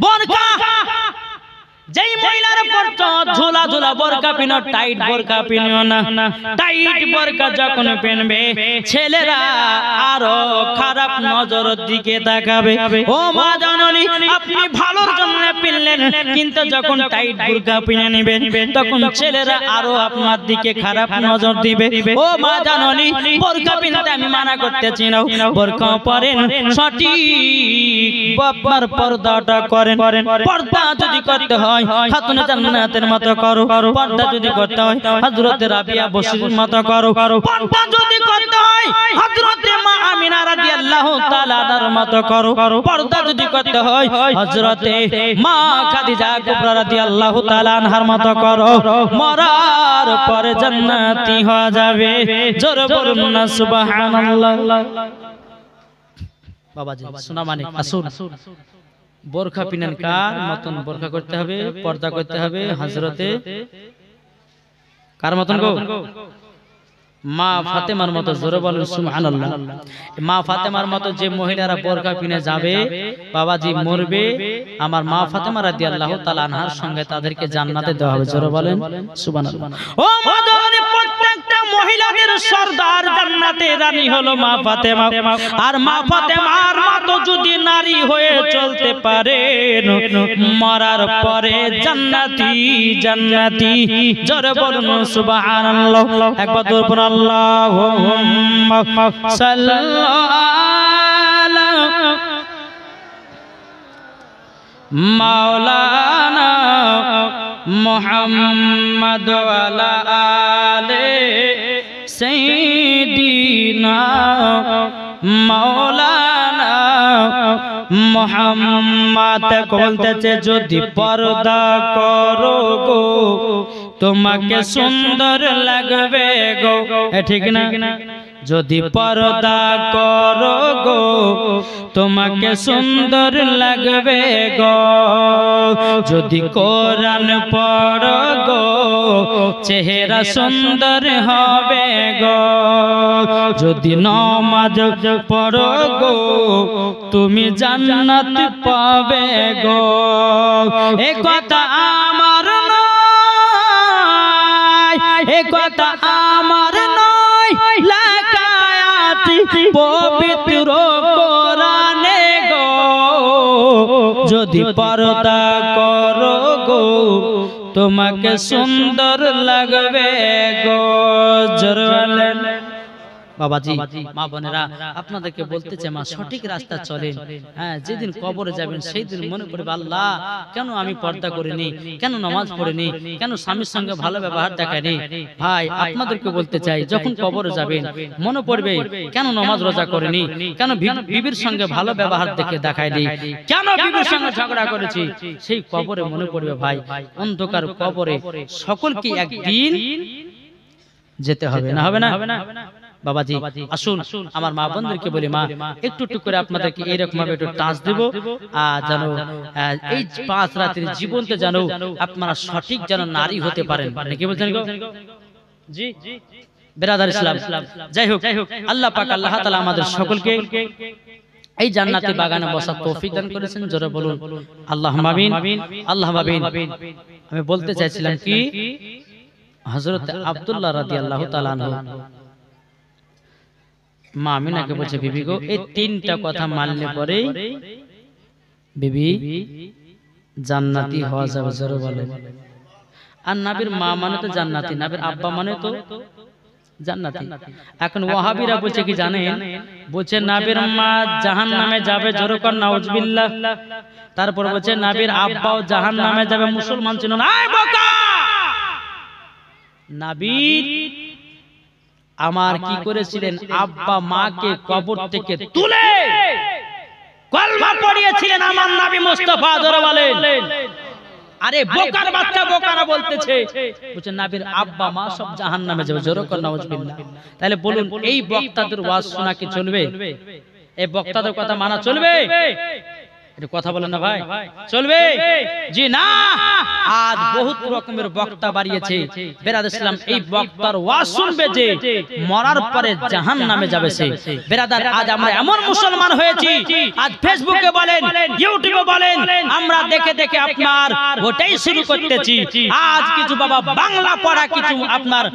বোরকা যেই মহিলারা পরতো ঝোলা ঝোলা বোরকা পিনো, টাইট বোরকা পিনো না। টাইট বোরকা যখন পরবে ছেলেরা আরো খারাপ নজরের দিকে তাকাবে। ও মা জননী, আপনি ভালোর জন্য পিনলেন, কিন্তু যখন টাইট বোরকা পিনে নেবেন তখন ছেলেরা আরো আপনার দিকে খারাপ নজর দিবে। ও মা জননী, বোরকা পিনতে আমি মানা করতেছি না, বোরকা পরেন, সঠিক আপনার পর্দাটা করেন। পর্দা যদি করতে হয় খাতুনে জান্নাতের মতো করো, পর্দা যদি করতে হয় হযরতে রাবিয়া বসরির মতো করো, পর্দা যদি করতে হয় হযরতে মা আমিনা রাদিয়াল্লাহু তাআলা আনহার মতো করো, পর্দা যদি করতে হয় হযরতে মা খাদিজা কুবরা রাদিয়াল্লাহু তাআলা আনহার মতো করো, মরার পরে জান্নাতি হয়ে যাবে। জোরে বলুন না সুবহানাল্লাহ। বাবাজি শোনা মানে আসুন, বোরখা পিনেন কার মতন বোরখা করতে হবে, পর্দা করতে হবে হযরতে কার মতন গো? মা ফাতেমার মতো। জোরে বলেন সুবহানাল্লাহ। মা ফাতেমার মতো যে মহিলারা বোরকা পিনে যাবে বাবাজি মরবে, আমার মা ফাতেমা রাদিয়াল্লাহু তাআলা আনহার সঙ্গে তাদেরকে জান্নাতে দেওয়া হবে। জোরে বলেন সুবহানাল্লাহ। ও মাদনী, প্রত্যেকটা মহিলাদের সরদার জান্নাতে রানী হলো মা ফাতেমা। আর মা ফাতেমার মতো যদি নারী হয়ে চলতে পারেন, মরার পরে জান্নাতি জান্নাতি। জোরে বলুন সুবহানাল্লাহ। একবার জোরে বলুন আল্লাহুম্মা সাল্লি আলা মাওলানা মুহাম্মদ ওয়া আলা আলি সাইয়্যিদিনা মাওলানা মুহাম্মদ। বলতেছে যদি পর্দা করো গো তোমাকে সুন্দর লাগবে গো, ঠিক না? যদি পর্দা করো গো তোমাকে সুন্দর লাগবে গো, যদি কোরআন পড়ো গো চেহারা সুন্দর হবে গো, যদি নামাজ পড়ো গো তুমি জান্নাত পাবে গো। এ কথা আমার নয়, এ কথা আমার নয়, লাকায়াতি পবিত্র কোরআনে গো। যদি পর্দা করো গো তোমাকে সুন্দর লাগবে গো। জোরে বলেন বাবাজি। মা বোনেরা আপনাদেরকে বলতে চাই, মা সঠিক রাস্তা চলেন। হ্যাঁ, যেদিন কবরে যাবেন সেই দিন মনে করবে আল্লাহ কেন আমি পর্দা করিনি, কেন নামাজ পড়িনি, কেন স্বামীর সঙ্গে ভালো ব্যবহার দেখাইনি। ভাই আপনাদেরকে বলতে চাই, যখন কবরে যাবেন মনে পড়বে কেন নামাজ রোজা করিনি, কেন বিবির সঙ্গে ভালো ব্যবহার দেখাইনি, কেন বিবির সঙ্গে ঝগড়া করেছি। সেই কবরে মনে পড়বে ভাই অন্ধকার কবরে সকলকে একদিন যেতে হবে, না হবে না? বাবাজি আসুন আমার মা বোনদেরকে বলি, মা একটু একটু করে আপনাদেরকে এইরকম ভাবে একটু টাচ দেব, আর যেন এই 5 রাতের জীবনতে যেন আপনারা সঠিক যেন নারী হতে পারেন। কি বলছেন গো? জি বেরাদার ইসলাম। যাই হোক আল্লাহ পাক আল্লাহ তাআলা আমাদের সকলকে এই জান্নাতি বাগানে বসার তৌফিক দান করেছেন। জোরে বলুন আল্লাহুম্মা আমিন, আল্লাহুম্মা আমিন। আমি বলতে চাইছিলাম কি, হযরত আব্দুল্লাহ রাদিয়াল্লাহু তাআলা আনহু মা আমিনাকে বলছে, বিবি গো এই 3টা কথা মানলে পরে বিবি জান্নাতি হওয়া যাবে। জোরে বলেন। আর নবীর মা মানে তো জান্নাতি, নবীর আব্বা মানে তো জান্নাতি। এখন ওয়াহাবিরা বলছে কি জানেন, বলছে নবীর মা জাহান্নামে যাবে। জোরে কর নাউজুবিল্লাহ। তারপর বলছে নবীর আব্বাও জাহান্নামে যাবে। মুসলমান ছিল না। এই বোকা, নবীর আমার কি করেছিলেন, আব্বা মাকে কবর থেকে তুলে কলমা পড়িয়েছিলেন আমার নবী মুস্তাফা। জোরে বলেন। আরে বোকার বাচ্চা বোকারা বলতেছে, বলছে নবীর আব্বা মা সব জাহান্নামে যাবে। জোরে কর নাউজুবিল্লাহ। তাহলে বলুন এই বক্তাদের ওয়াজ শোনা কি চলবে? এই বক্তাদের কথা মানা চলবে? এটা কথা বলেন না ভাই, চলবে? জি না। আজ বহুত রকমের বক্তা বাড়িয়েছে বেরাদ ইসলাম, এই বক্তার ওয়াজ শুনবে যে মরার পরে জাহান্নামে যাবে সে। বেরাদার আজ আমরা এমন মুসলমান হয়েছি, আজ ফেসবুকে বলেন ইউটিউবে বলেন আমরা দেখে দেখে আপনার ওটাই শুরু করতেছি। আজ কিছু বাবা বাংলা পড়া কিছু আপনার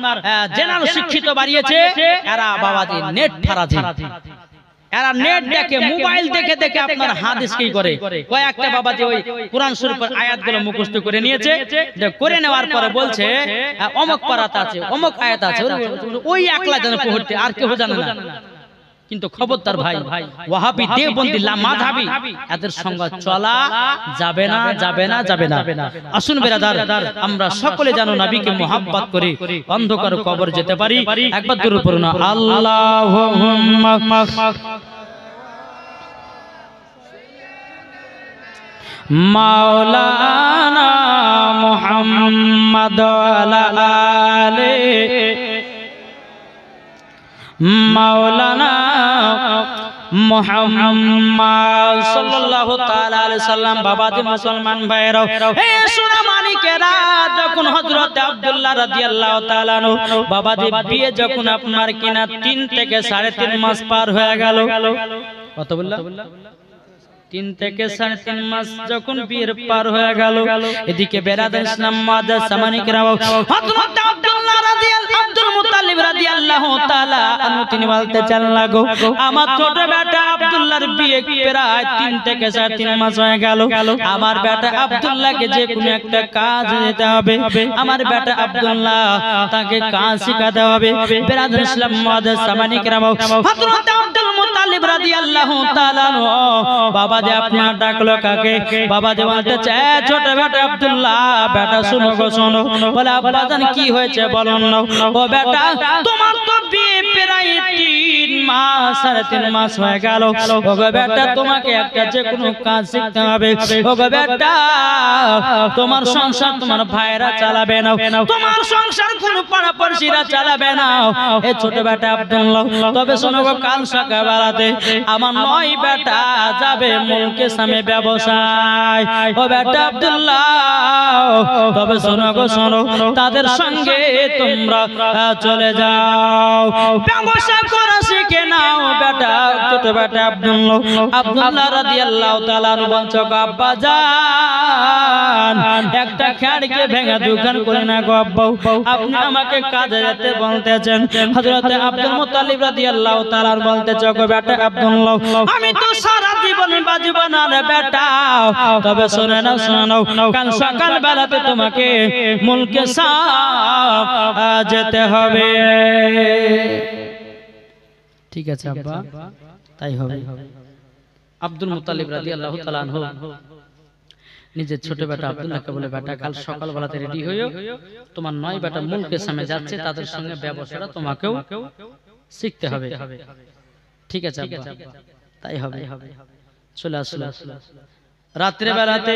জেনারেল শিক্ষিত বাড়িয়েছে, এরা বাবাজি নেট ফারাজি, এরা নেট দেখে মোবাইল দেখে দেখে আপনার হাদিস কি করে, কয়েকটা বাবাজি ওই কোরআন শরীফের আয়াতগুলো মুখস্থ করে নিয়েছে, করে নেওয়ার পরে বলছে অমুক পারাত আছে, অমুক আয়াত আছে, ওই একলা জানে পড়তে, আর কেউ জানে না। কিন্তু খবরদার ভাই, ওয়াহাবি দেওবন্দি মাযহাবি এদের সঙ্গে চলা যাবে না, যাবে না, যাবে না। আসুন বেরাদার আমরা সকলে যেন নবীকে মুহাব্বত করে অন্ধকার কবর যেতে পারি। একবার দরুদ পড়ুন আল্লাহুম্মা মাওলানা মুহাম্মদ ওয়া আলি মাওলানা মুহাম্মদ সাল্লাল্লাহু তাআলা আলাইহি সাল্লাম। বাবাজি মুসলমান ভাইরা, হে সোনা মানিকেরা, যখন হযরত আব্দুল্লাহ রাদিয়াল্লাহু তাআলা আনহু বাবাজি বিয়ে যখন আপনার কিনা 3 থেকে 3.5 মাস পার হয়ে গেল, কত বললাম 3 থেকে 3.5 মাস যখন বিয়ের পার হয়ে গেল, এদিকে বেরাদার ইসলাম মাদার সামানিকেরা, হযরত আব্দুল্লাহ রাদিয়াল্লাহু আব্দুল মুত্তালিব রাদিয়াল্লাহু তাআলা আনহু তিনি বলতে চান লাগো, আমার ছোট বেটা আব্দুল্লাহর বিয়ে প্রায় 3 থেকে 3.5 মাস হয়ে গেল, আমার বেটা আব্দুল্লাহকে যে কোনো একটা কাজ দিতে হবে, আমার বেটা আব্দুল্লাহ তাকে কাজ শেখাতে হবে। বেরাদার ইসলাম মাদার সামানিকেরা, হযরত আব্দুল মুত্তালিব রাদিয়াল্লাহু তাআলা আনহু বাবাজি আপনার ডাকলো কাকে? বাবাজি বলতে চায় ছোট বেটা আব্দুল্লাহ, বেটা শুনো গো শোনো। বলে আব্বাজান কি হয়েছে বলুন না। ও বেটা তোমার তো বিয়ে প্রায় 3 মাস 3.5 মাস হয়ে গেল, ও গো বেটা তোমাকে একটা যে কোনো কাজ শিখতে হবে। ও গো বেটা তোমার সংসার তোমার ভাইরা চালাবে না, তোমার সংসার কোনো পাড়াপড়শিরা চালাবে না। এই ছোট বেটা আব্দুল্লাহ, তবে শোনো গো কাল সকালবেলাতে আমার 9 বেটা যাবে মুলকে সামে ব্যবসায়। ও বেটা আব্দুল্লাহ, তবে শোনো গো শোনো, তাদের সঙ্গে তোমরা চলে যাও, ব্যবসা করা শিখে নাও। বেটা ছোট বেটা আব্দুল্লাহ রাদিয়াল্লাহু তাআলা বলছো আব্বাজান একটা খেড়কে ভেঙে দোকান করে না গো আব্বা, আপনি আমাকে কাজে যেতে বলতেছেন। হযরত আব্দুল মুত্তালিব রাদিয়াল্লাহু তাআলা বলতেছে গো বেটা আব্দুল্লাহ, আমি তো সারা জীবন বাজব না রে বেটা, তবে শুনে নাও শুনে নাও, কাল সকাল বেলাতে তোমাকে মুলকে সাম যেতে হবে। ঠিক আছে আব্বা, তাই হবে। আব্দুল মুত্তালিব রাদিয়াল্লাহু তাআলা আনহু নিজের ছোট বেটা আব্দুল্লাহকে বলে, বেটা কাল সকাল বেলাতে রেডি হইও, তোমার 9 বেটা মুলকে সামে যাচ্ছে, তাদের সঙ্গে ব্যবসাটা তোমাকেও শিখতে হবে। ঠিক আছে আব্বা, তাই হবে। চলে আসলো। রাত্রে বেলাতে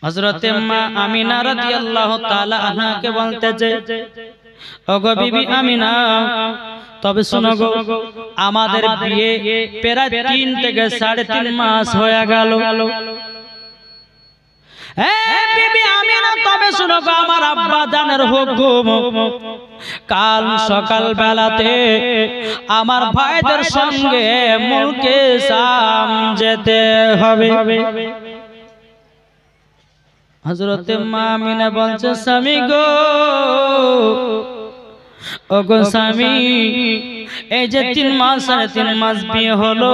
হযরত মা আমিনা রাদিয়াল্লাহু তাআলা আনহাকে বলতেছে, ওগো বিবি আমিনা, তবে শোনো গো আমাদের বিয়ে প্রায় 3 থেকে 3.5 মাস হয়ে গেল। বিবি আমিনা, তবে শোনো গো আমার আব্বা জানের হুকুম, কাল সকাল বেলাতে আমার ভাইদের সঙ্গে মুলকে শাম যেতে হবে। হযরত মা আমিনা বলছে, স্বামী গো, ও গো স্বামী, এই যে 3 মাস 3.5 মাস বিয়ে হলো,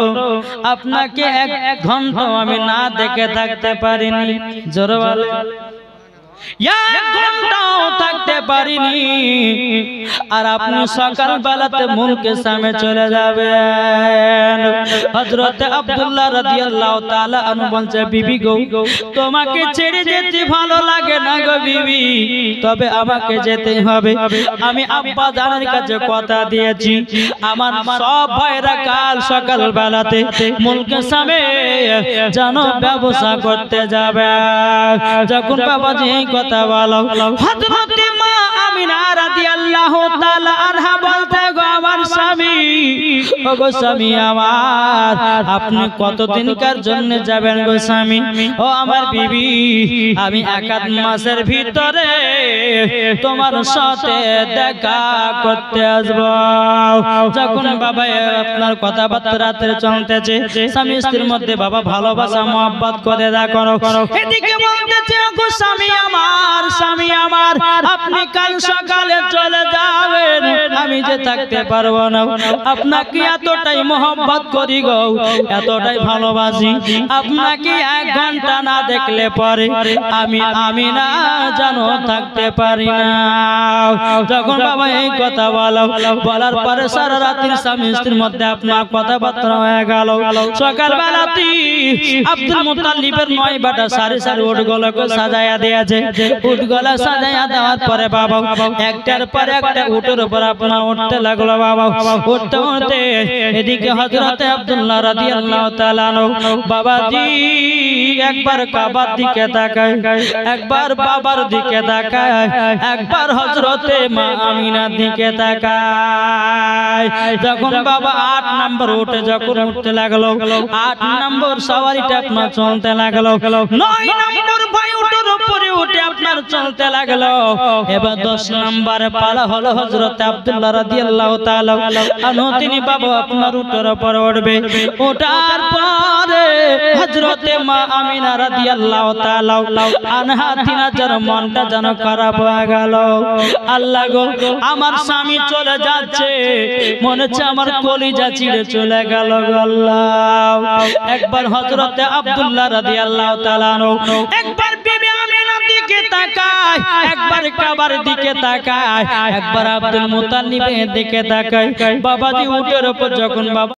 আপনাকে 1 ঘন্টা আমি না দেখে থাকতে পারিনি। জোরে বলে, 1 ঘন্টাও থাকতে পারিনি, আর আপনি সকাল বেলাতে মুলকে সামনে চলে যাবেন। হযরত আব্দুল্লাহ রাদিয়াল্লাহু তাআলা আনহু বলছে, বিবি গো, তোমাকে ছেড়ে যেতে ভালো লাগে না গো বিবি, তবে আমাকে যেতেই হবে। আমি আব্বা জানের কাছে কথা দিয়েছি, আমার সব ভাইরা কাল সকাল বেলাতে মুলকে সামনে জানো ব্যবসা করতে যাবে। যখন বাবাজি এই কথা বলো, হযরত মা আমিনা রাদিয়াল্লাহু তাআলা আনহা বলতে, গো আমার স্বামী, ও গো স্বামী আমার, আপনি কতদিনকার জন্য যাবেন গো স্বামী? ও আমার বিবি, আমি 1 মাসের ভিতরে তোমার সাথে দেখা করতে আসব। যখন বাবা আপনার কথাবার্তা রাতে চলতেছে, স্বামী স্ত্রীর মধ্যে বাবা ভালোবাসা মহব্বত করে দেখো, এদিকে বলতেছে, গো স্বামী আমার, স্বামী আমার, আপনি কাল সকালে চলে যাবেন, আমি যে থাকতে পারবো না। আপনাকে এতটাই মহব্বত করি গো, এতটাই ভালোবাসি, আপনাকে 1 ঘন্টা না দেখলে পরে আমি না জানো থাকতে পারি না। যখন বাবা এই কথা বলার পরে সারা রাত্রি স্বামী স্ত্রীর মধ্যে আপনার কথাবার্তা হয়ে গেল। সকাল বেলাতে আব্দুল মুত্তালিবের 9 বেটা সারি সারি উটগুলোকে সাজায়া দিয়েছে। উটগুলা সাজায়া দেওয়ার পরে বাবা একটার পর একটা উটের উপর আপনার উঠতে লাগলো। বাবা উঠতে উঠতে এদিকে হযরত আব্দুল্লাহ রাদিয়াল্লাহু তাআলা আনহু বাবাজি একবার কাবার দিকে তাকায়, একবার বাবার দিকে তাকায়, একবার হযরতে মা আমিনার দিকে তাকায়। যখন বাবা 8 নম্বর উঠে যখন উঠতে লাগলো, 8 নম্বর সওয়ারিটা আপনার চলতে লাগলো, 9 নম্বর বায়ুটার উপরে উঠে আপনার চলতে লাগলো। এবার 10 নম্বরে পালা হলো হযরত আব্দুল্লাহ রাদিয়াল্লাহু তাআলা আনহু, তিনি বাবা আপনার উটের উপর উঠবে। ওঠার পরে হযরতে মা আমিনা রাদিয়াল্লাহু তাআলা আনহা তিনার মনটা যেন খারাপ হয়ে গেল। আল্লাহ গো, আমার স্বামী চলে যাচ্ছে, মনে হচ্ছে আমার কলিজা চিড়ে চলে গেল গো আল্লাহ। একবার হযরতে আব্দুল্লাহ রাদিয়াল্লাহু তাআলা আনহু একবার বিবি আমিনার দিকে তাকায়, একবার কাবার দিকে তাকায়, একবার আব্দুল মুত্তালিবের দিকে তাকায়। বাবাজি উটের উপর যখন বাবা